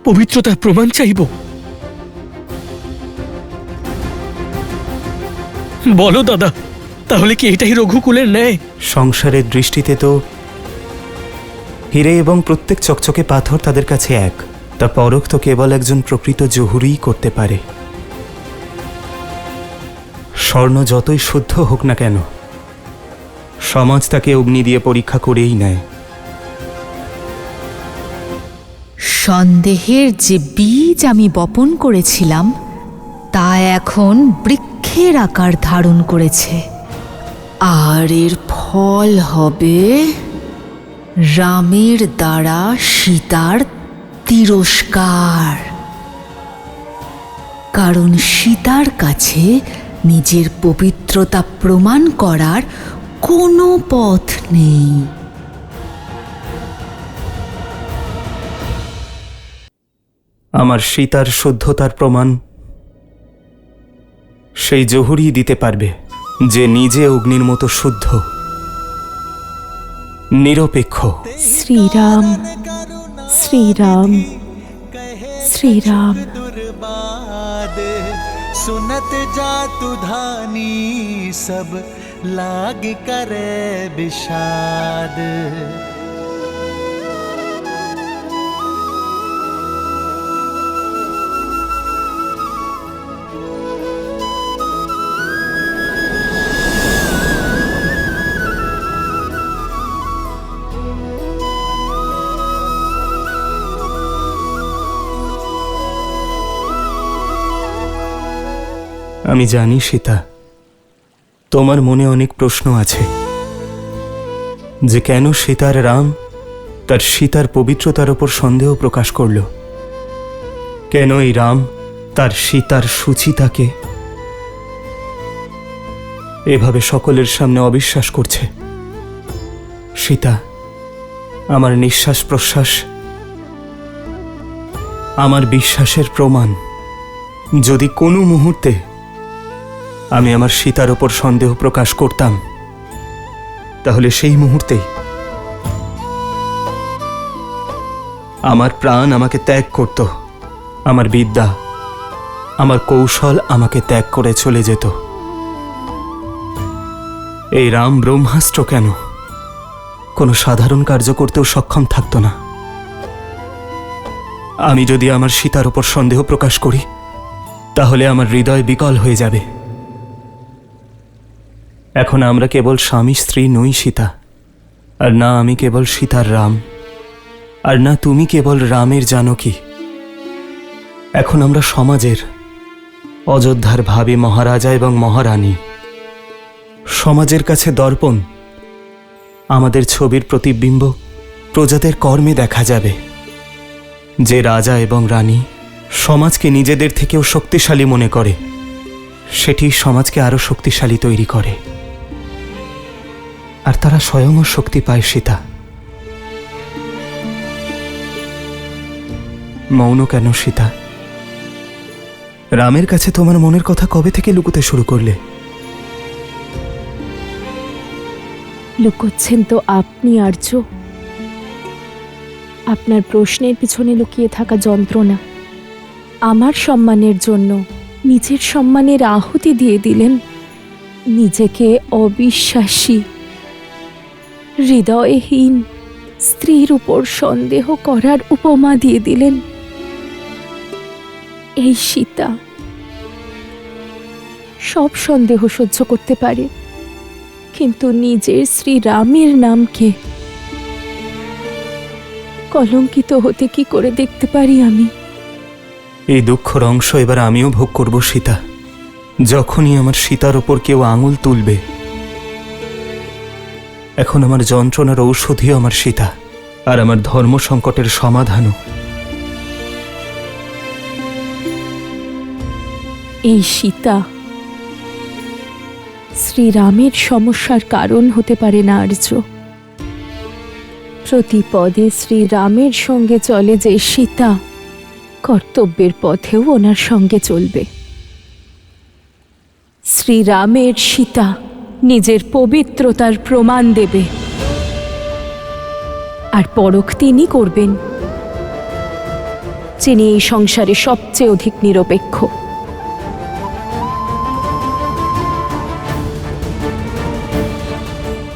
পবিত্রতার প্রমাণ চাইব? বলো দাদা, তাহলে কি এটাই রঘুকুলের ন্যায়? সংসারের দৃষ্টিতে তো হিরে এবং প্রত্যেক চকচকে পাথর তাদের কাছে এক। তা পরখ তো কেবল একজন প্রকৃত জহুরিই করতে পারে। স্বর্ণ যতই শুদ্ধ হোক না কেন, সমাজ তাকে অগ্নি দিয়ে পরীক্ষা করেই নেয়। সন্দেহের যে বীজ আমি বপন করেছিলাম তা এখন বৃক্ষের আকার ধারণ করেছে, আর এর ফল হবে রামের দ্বারা সীতার তিরস্কার। কারণ সীতার কাছে নিজের পবিত্রতা প্রমাণ করার কোনো পথ নেই। আমার সীতার শুদ্ধতার প্রমাণ সেই জহুরি দিতে পারবে, যে নিজে অগ্নির মতো শুদ্ধ, নিরপেক্ষ। শ্রীরাম, শ্রীরাম, শ্রীরাম। सुनत जातु धानी सब लाग करे विषाद। আমি জানি সীতা, তোমার মনে অনেক প্রশ্ন আছে যে কেন সীতার রাম তার সীতার পবিত্রতার উপর সন্দেহ প্রকাশ করল, কেন এই রাম তার সীতার সুচিতাকে এভাবে সকলের সামনে অবিশ্বাস করছে। সীতা, আমার নিঃশ্বাস প্রশ্বাস আমার বিশ্বাসের প্রমাণ। যদি কোনো মুহূর্তে আমি আমার সীতার ওপর সন্দেহ প্রকাশ করতাম, তাহলে সেই মুহূর্তেই আমার প্রাণ আমাকে ত্যাগ করত, আমার বিদ্যা, আমার কৌশল আমাকে ত্যাগ করে চলে যেত। এই রাম ব্রহ্মাস্ত্র কেন কোনো সাধারণ কার্য করতেও সক্ষম থাকত না? আমি যদি আমার সীতার উপর সন্দেহ প্রকাশ করি, তাহলে আমার হৃদয় বিকল হয়ে যাবে। এখন আমরা কেবল স্বামী স্ত্রী নই সীতা, আর না আমি কেবল সীতার রাম, আর না তুমি কেবল রামের জানকী। এখন আমরা সমাজের, অযোধ্যার ভাবী মহারাজা এবং মহারানী। সমাজের কাছে দর্পণ, আমাদের ছবির প্রতিবিম্ব প্রজাদের কর্মে দেখা যাবে। যে রাজা এবং রানী সমাজকে নিজেদের থেকেও শক্তিশালী মনে করে, সেটি সমাজকে আরো শক্তিশালী তৈরি করে, আর তারা স্বয়ংও শক্তি পায়। সীতা, মৌন কেন সীতা? রামের কাছে তোমার মনের কথা কবে থেকে লুকোতে শুরু করলে? লুকোচ্ছেন তো আপনি আর্য। আপনার প্রশ্নের পিছনে লুকিয়ে থাকা যন্ত্রণা। আমার সম্মানের জন্য নিজের সম্মানের আহুতি দিয়ে দিলেন, নিজেকে অবিশ্বাসী, হৃদয়হীন স্ত্রীর উপর সন্দেহ করার উপমা দিয়ে দিলেন। এই সীতা সব সন্দেহ সহ্য করতে পারে, কিন্তু নিজের শ্রীরামের নামকে কলঙ্কিত হতে কি করে দেখতে পারি আমি? এই দুঃখর অংশ এবার আমিও ভোগ করব সীতা। যখনই আমার সীতার ওপর কেউ আঙুল তুলবে, এখন আমার যন্ত্রণার ঔষধিও আমার সীতা, আর আমার ধর্ম সংকটের সমাধানও। এই সীতা শ্রীরামের সমস্যার কারণ হতে পারে না আর্য। প্রতি পদে শ্রীরামের সঙ্গে চলে যে সীতা, কর্তব্যের পথেও ওনার সঙ্গে চলবে। শ্রীরামের সীতা নিজের পবিত্রতার প্রমাণ দেবে, আর পরখ তিনি করবেন, যিনি এই সংসারে সবচেয়ে অধিক নিরপেক্ষ।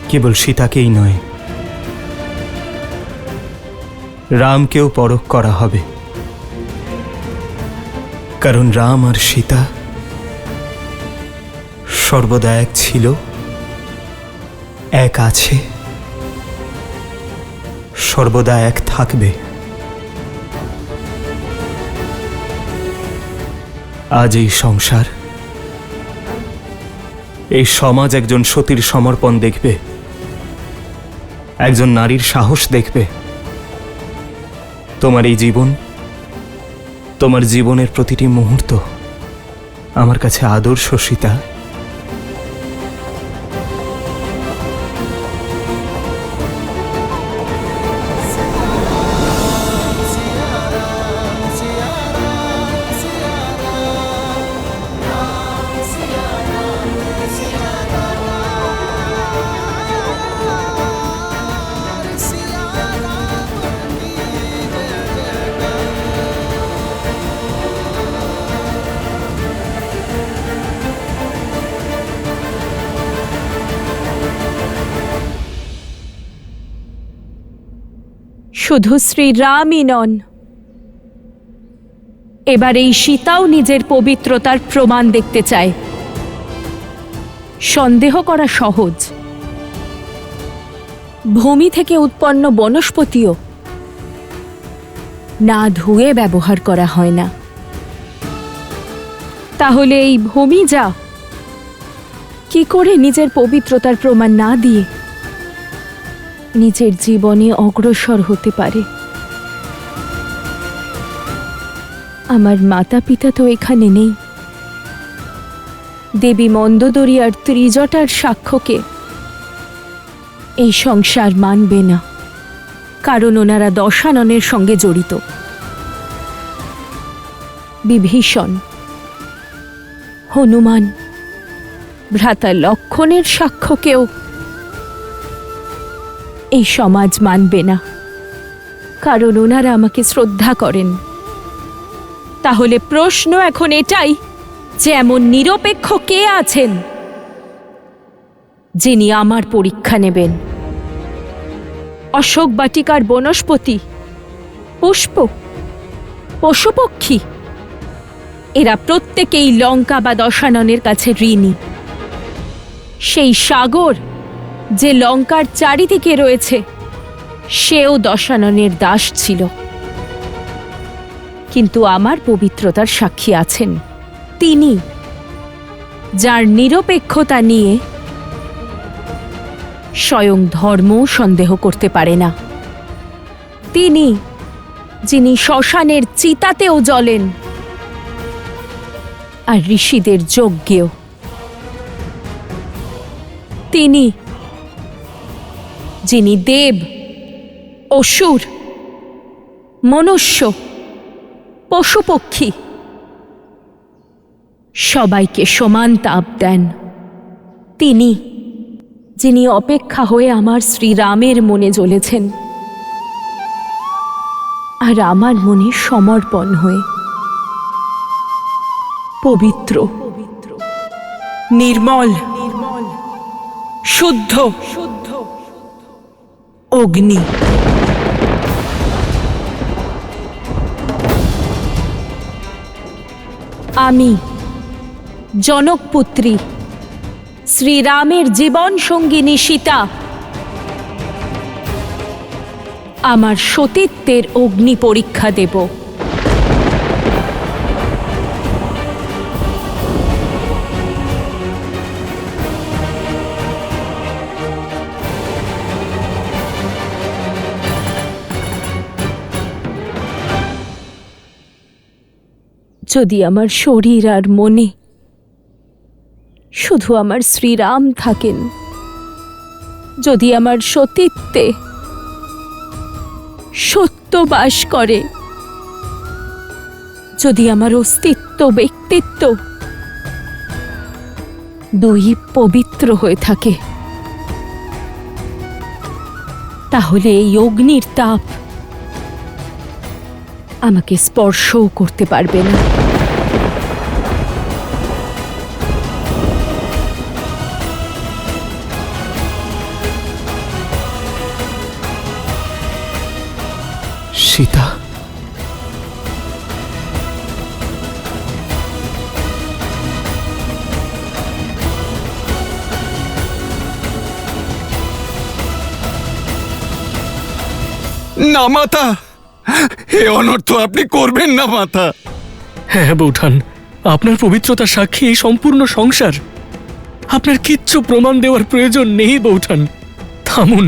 কেবল সীতাকেই নয়, রামকেও পরখ করা হবে, কারণ রাম আর সীতা সর্বদা এক ছিল, এক আছে, সর্বদা এক থাকবে। আজ এই সংসার, এই সমাজ একজন সতীর সমর্পণ দেখবে, একজন নারীর সাহস দেখবে। তোমার এই জীবন, তোমার জীবনের প্রতিটি মুহূর্ত আমার কাছে আদর্শ সীতা। শুধু শ্রীরামই নন, এবার এই সীতাও নিজের পবিত্রতার প্রমাণ দেখতে চায়। সন্দেহ করা সহজ, ভূমি থেকে উৎপন্ন বনস্পতিও না ধুয়ে ব্যবহার করা হয় না। তাহলে এই ভূমি যা, কি করে নিজের পবিত্রতার প্রমাণ না দিয়ে নিজের জীবনে অগ্রসর হতে পারে? আমার মাতা পিতা তো এখানে নেই। দেবী মন্দোদরী আর ত্রিজটার সাক্ষ্যকে এই সংসার মানবে না, কারণ ওনারা দশাননের সঙ্গে জড়িত। বিভীষণ, হনুমান, ভ্রাতা লক্ষণের সাক্ষ্যকেও এই সমাজ মানবে না, কারণ ওনারা আমাকে শ্রদ্ধা করেন। তাহলে প্রশ্ন এখন এটাই যে এমন নিরপেক্ষ কে আছেন যিনি আমার পরীক্ষা নেবেন? অশোক বাটিকার বনস্পতি, পুষ্প, পশুপক্ষী এরা প্রত্যেকেই লঙ্কা বা দশাননের কাছে ঋণী। সেই সাগর যে লঙ্কার চারিদিকে রয়েছে সেও দশাননের দাস ছিল, কিন্তু আমার পবিত্রতার সাক্ষী আছেন তিনি, যার নিরপেক্ষতা নিয়ে স্বয়ং ধর্ম সন্দেহ করতে পারে না। তিনি, যিনি শ্মশানের চিতাতেও জ্বলেন আর ঋষিদের যজ্ঞেও। তিনি, যিনি দেব, অসুর, মনুষ্য, পশুপক্ষী সবাইকে সমান তাপ দেন। তিনি, যিনি অপেক্ষা হয়ে আমার শ্রীরামের মনে জ্বলেছেন আর আমার মনে সমর্পণ হয়ে। পবিত্র, নির্মল, শুদ্ধ, অগ্নি। আমি জনকপুত্রী শ্রীরামের জীবন সঙ্গিনী সীতা আমার সতীত্বের অগ্নি পরীক্ষা দেব। যদি আমার শরীর আর মনে শুধু আমার শ্রীরাম থাকেন, যদি আমার সতীত্বে সত্য বাস করে, যদি আমার অস্তিত্ব, ব্যক্তিত্ব দুই পবিত্র হয়ে থাকে, তাহলে এই অগ্নির তাপ আমাকে স্পর্শও করতে পারবে না। সীতা, না মাতা, এ অনর্থ আপনি করবেন না মাতা। হ্যাঁ বৌঠান, আপনার পবিত্রতার সাক্ষী এই সম্পূর্ণ সংসার। আপনার কিচ্ছু প্রমাণ দেওয়ার প্রয়োজন নেই বৌঠান, থামুন।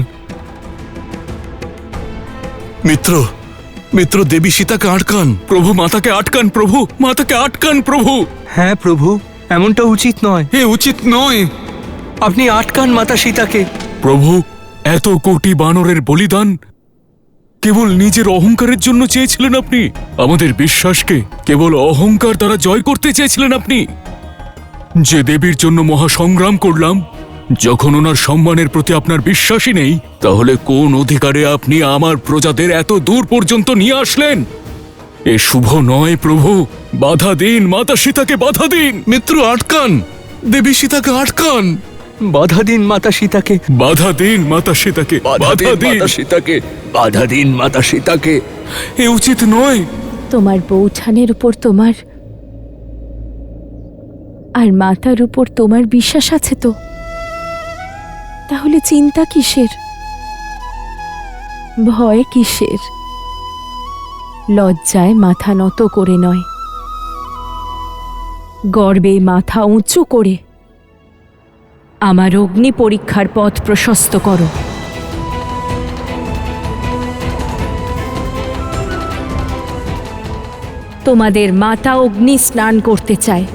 মিত্র, মিত্র, দেবী সীতাকে আটকান। প্রভু, মাতাকে আটকান প্রভু, মাতাকে আটকান প্রভু। হ্যাঁ প্রভু, এমনটা উচিত নয়। এ উচিত নয়। আপনি আটকান মাতা সীতাকে। প্রভু, এত কোটি বানরের বলিদান কেবল নিজের অহংকারের জন্য চেয়েছিলেন আপনি? আমাদের বিশ্বাসকে কেবল অহংকার দ্বারা জয় করতে চেয়েছিলেন আপনি? যে দেবীর জন্য মহাসংগ্রাম করলাম, যখন ওনার সম্মানের প্রতি আপনার বিশ্বাসই নেই, তাহলে কোন অধিকারে আপনি আমার প্রজাদের এত দূর পর্যন্ত নিয়ে আসলেন? এ শুভ নয় প্রভু, বাধা দিন, মাতা সীতাকে বাধা দিন। মিত্র, আটকান, দেবী সীতাকে আটকান। বাধা দিন মাতা সীতাকে, বাধা দিন মাতা সীতাকে, বাধা দিন সীতাকে, বাধা দিন মাতা সীতাকে। এ উচিত নয়। তোমার বৌঠানের উপর তোমার আর মাতার উপর তোমার বিশ্বাস আছে তো? তাহলে চিন্তা কিসের, ভয় কিসের? লজ্জায় মাথা নত করে নয়, গর্বে মাথা উঁচু করে আমার অগ্নি পরীক্ষার পথ প্রশস্ত করো। তোমাদের মাতা অগ্নি স্নান করতে চায়,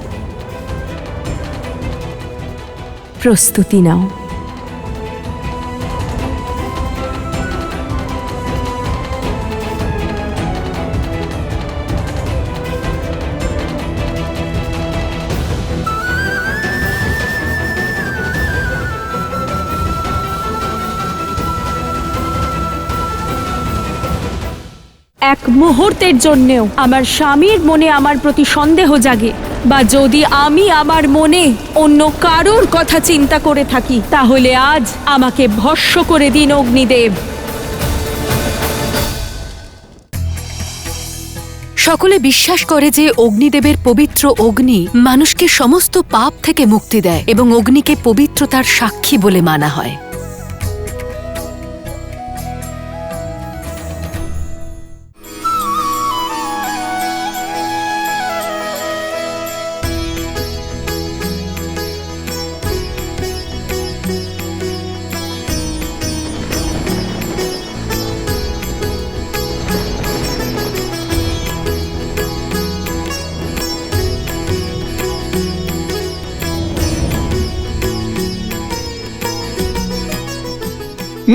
প্রস্তুতি নাও। এক মুহূর্তের জন্যেও আমার স্বামীর মনে আমার প্রতি সন্দেহ জাগে, বা যদি আমি আমার মনে অন্য কারোর কথা চিন্তা করে থাকি, তাহলে আজ আমাকে ভস্ম করে দিন অগ্নিদেব। সকলে বিশ্বাস করে যে অগ্নিদেবের পবিত্র অগ্নি মানুষকে সমস্ত পাপ থেকে মুক্তি দেয় এবং অগ্নিকে পবিত্রতার সাক্ষী বলে মানা হয়।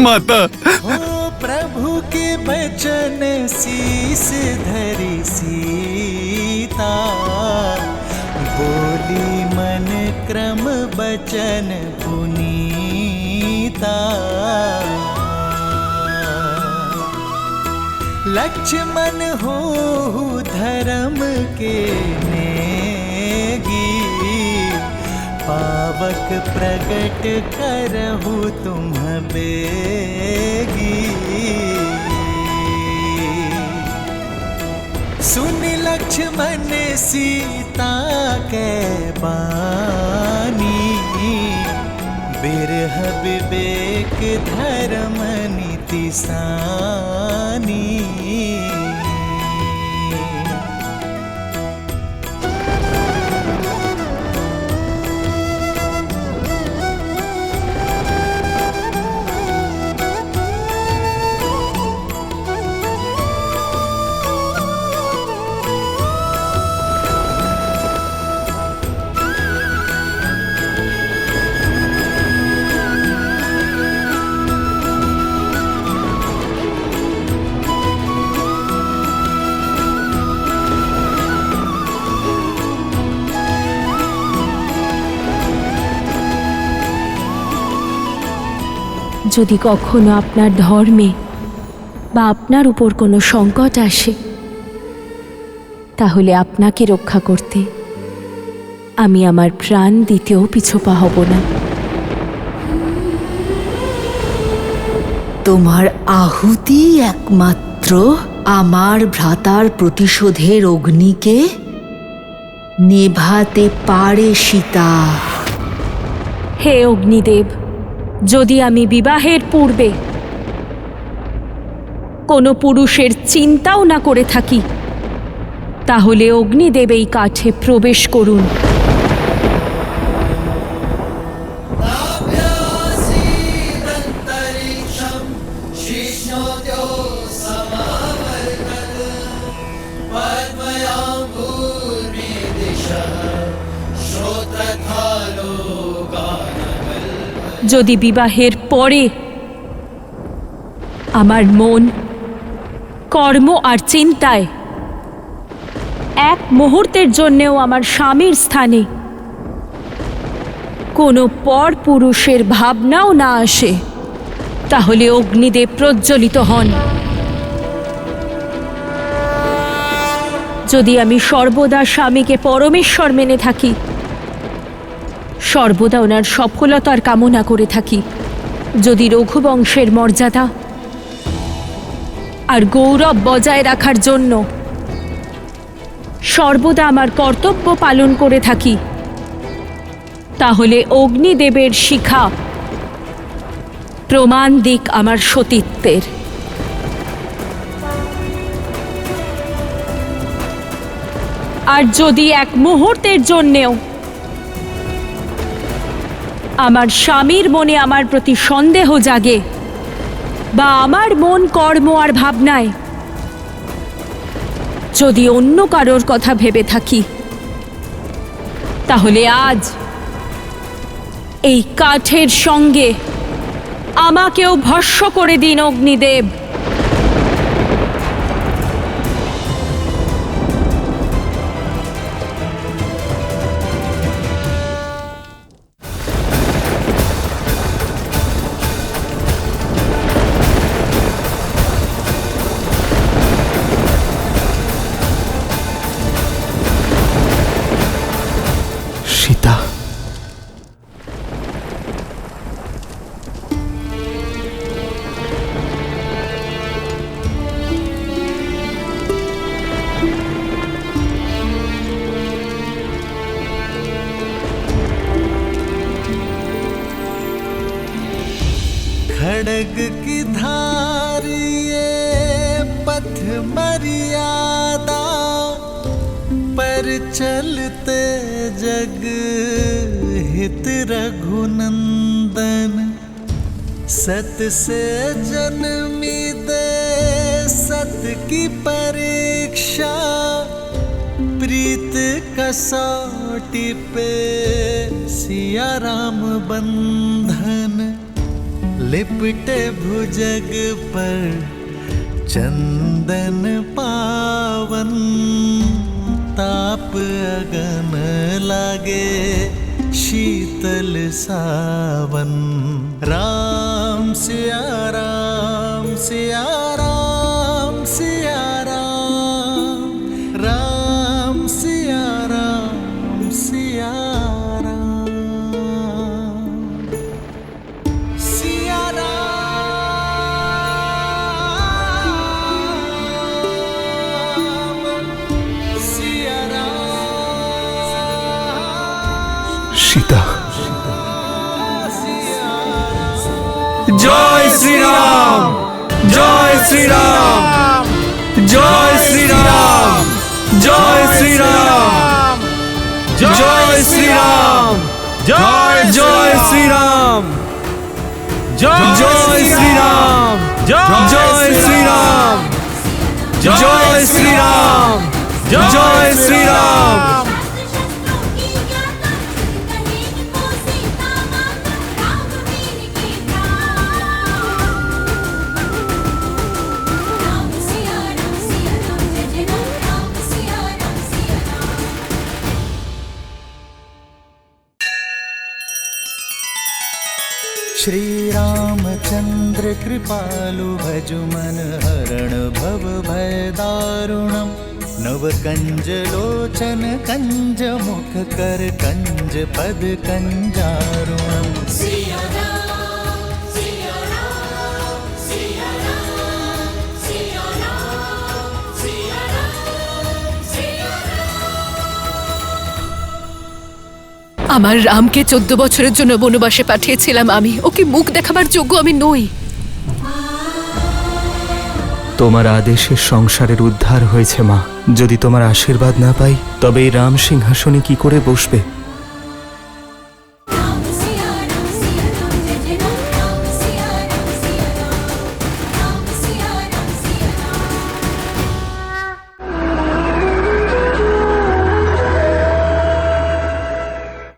माता, ओ प्रभु के बचन शीस धरी सीता, बोली मन क्रम बचन पुनीता। लक्ष्मण हो धर्म के नेगी, पावक प्रगट करहु तुम बेगी। सुन लक्ष्मण सीता के बानी, बिरह विवेक धर्म नीति सानी। যদি কখনো আপনার ধর্মে বা আপনার উপর কোনো সংকট আসে, তাহলে আপনাকে রক্ষা করতে আমি আমার প্রাণ দিতেও পিছপা হব না। তোমার আহুতি একমাত্র আমার ভ্রাতার প্রতিশোধের অগ্নিকে নেভাতে পারে সীতা। হে অগ্নিদেব, যদি আমি বিবাহের পূর্বে কোনো পুরুষের চিন্তাও না করে থাকি, তাহলে অগ্নিদেব এই কাঠে প্রবেশ করুন। যদি বিবাহের পরে আমার মন, কর্ম আর চিন্তায় এক মুহূর্তের জন্যেও আমার স্বামীর স্থানে কোনো পর পুরুষের ভাবনাও না আসে, তাহলে অগ্নিদেব প্রজ্বলিত হন। যদি আমি সর্বদা স্বামীকে পরমেশ্বর মেনে থাকি, সর্বদা ওনার সফলতার কামনা করে থাকি, যদি রঘুবংশের মর্যাদা আর গৌরব বজায় রাখার জন্য সর্বদা আমার কর্তব্য পালন করে থাকি, তাহলে অগ্নিদেবের শিখা প্রমাণ দিক আমার সতীত্বের। আর যদি এক মুহূর্তের জন্যেও আমার স্বামীর মনে আমার প্রতি সন্দেহ জাগে বা আমার মন কর্ম আর ভাবনায় যদি অন্য কারোর কথা ভেবে থাকি, তাহলে আজ এই কাঠের সঙ্গে আমাকেও ভস্ম করে দিন অগ্নিদেব। সীতা, खड़ग की धार ये पथ मर्यादा पर चलते जग हित रघुनंदन। सत से जन्मी दे सत की परीक्षा, प्रीत कसौटी पे सिया राम बंधन। लिपटे भुजग पर चंदन पावन, ताप अगन लागे शीतल सावन। राम सिया राम सिया राम सिया राम, राम सिया राम सिया राम, सिया राम सिया राम। সীতা। জয় শ্রীরাম, জয় শ্রীরাম, জয় শ্রীরাম, জয় শ্রীরাম, জয় শ্রীরাম, জয় জয় শ্রীরাম, জয় শ্রীরাম, জয় শ্রীরাম, জয় শ্রীরাম, জয় শ্রীরাম। श्री रामचंद्र कृपालु भजु मन हरण भव भय दारुणम। नव कंज लोचन कंज मुख कर कंज पद कंजारुणम। আমার রামকে 14 বছরের জন্য বনবাসে পাঠিয়েছিলাম আমি। ওকে মুখ দেখাবার যোগ্য আমি নই। তোমার আদেশে সংসারের উদ্ধার হয়েছে মা। যদি তোমার আশীর্বাদ না পাই তবে এই রাম সিংহাসনে কি করে বসবে?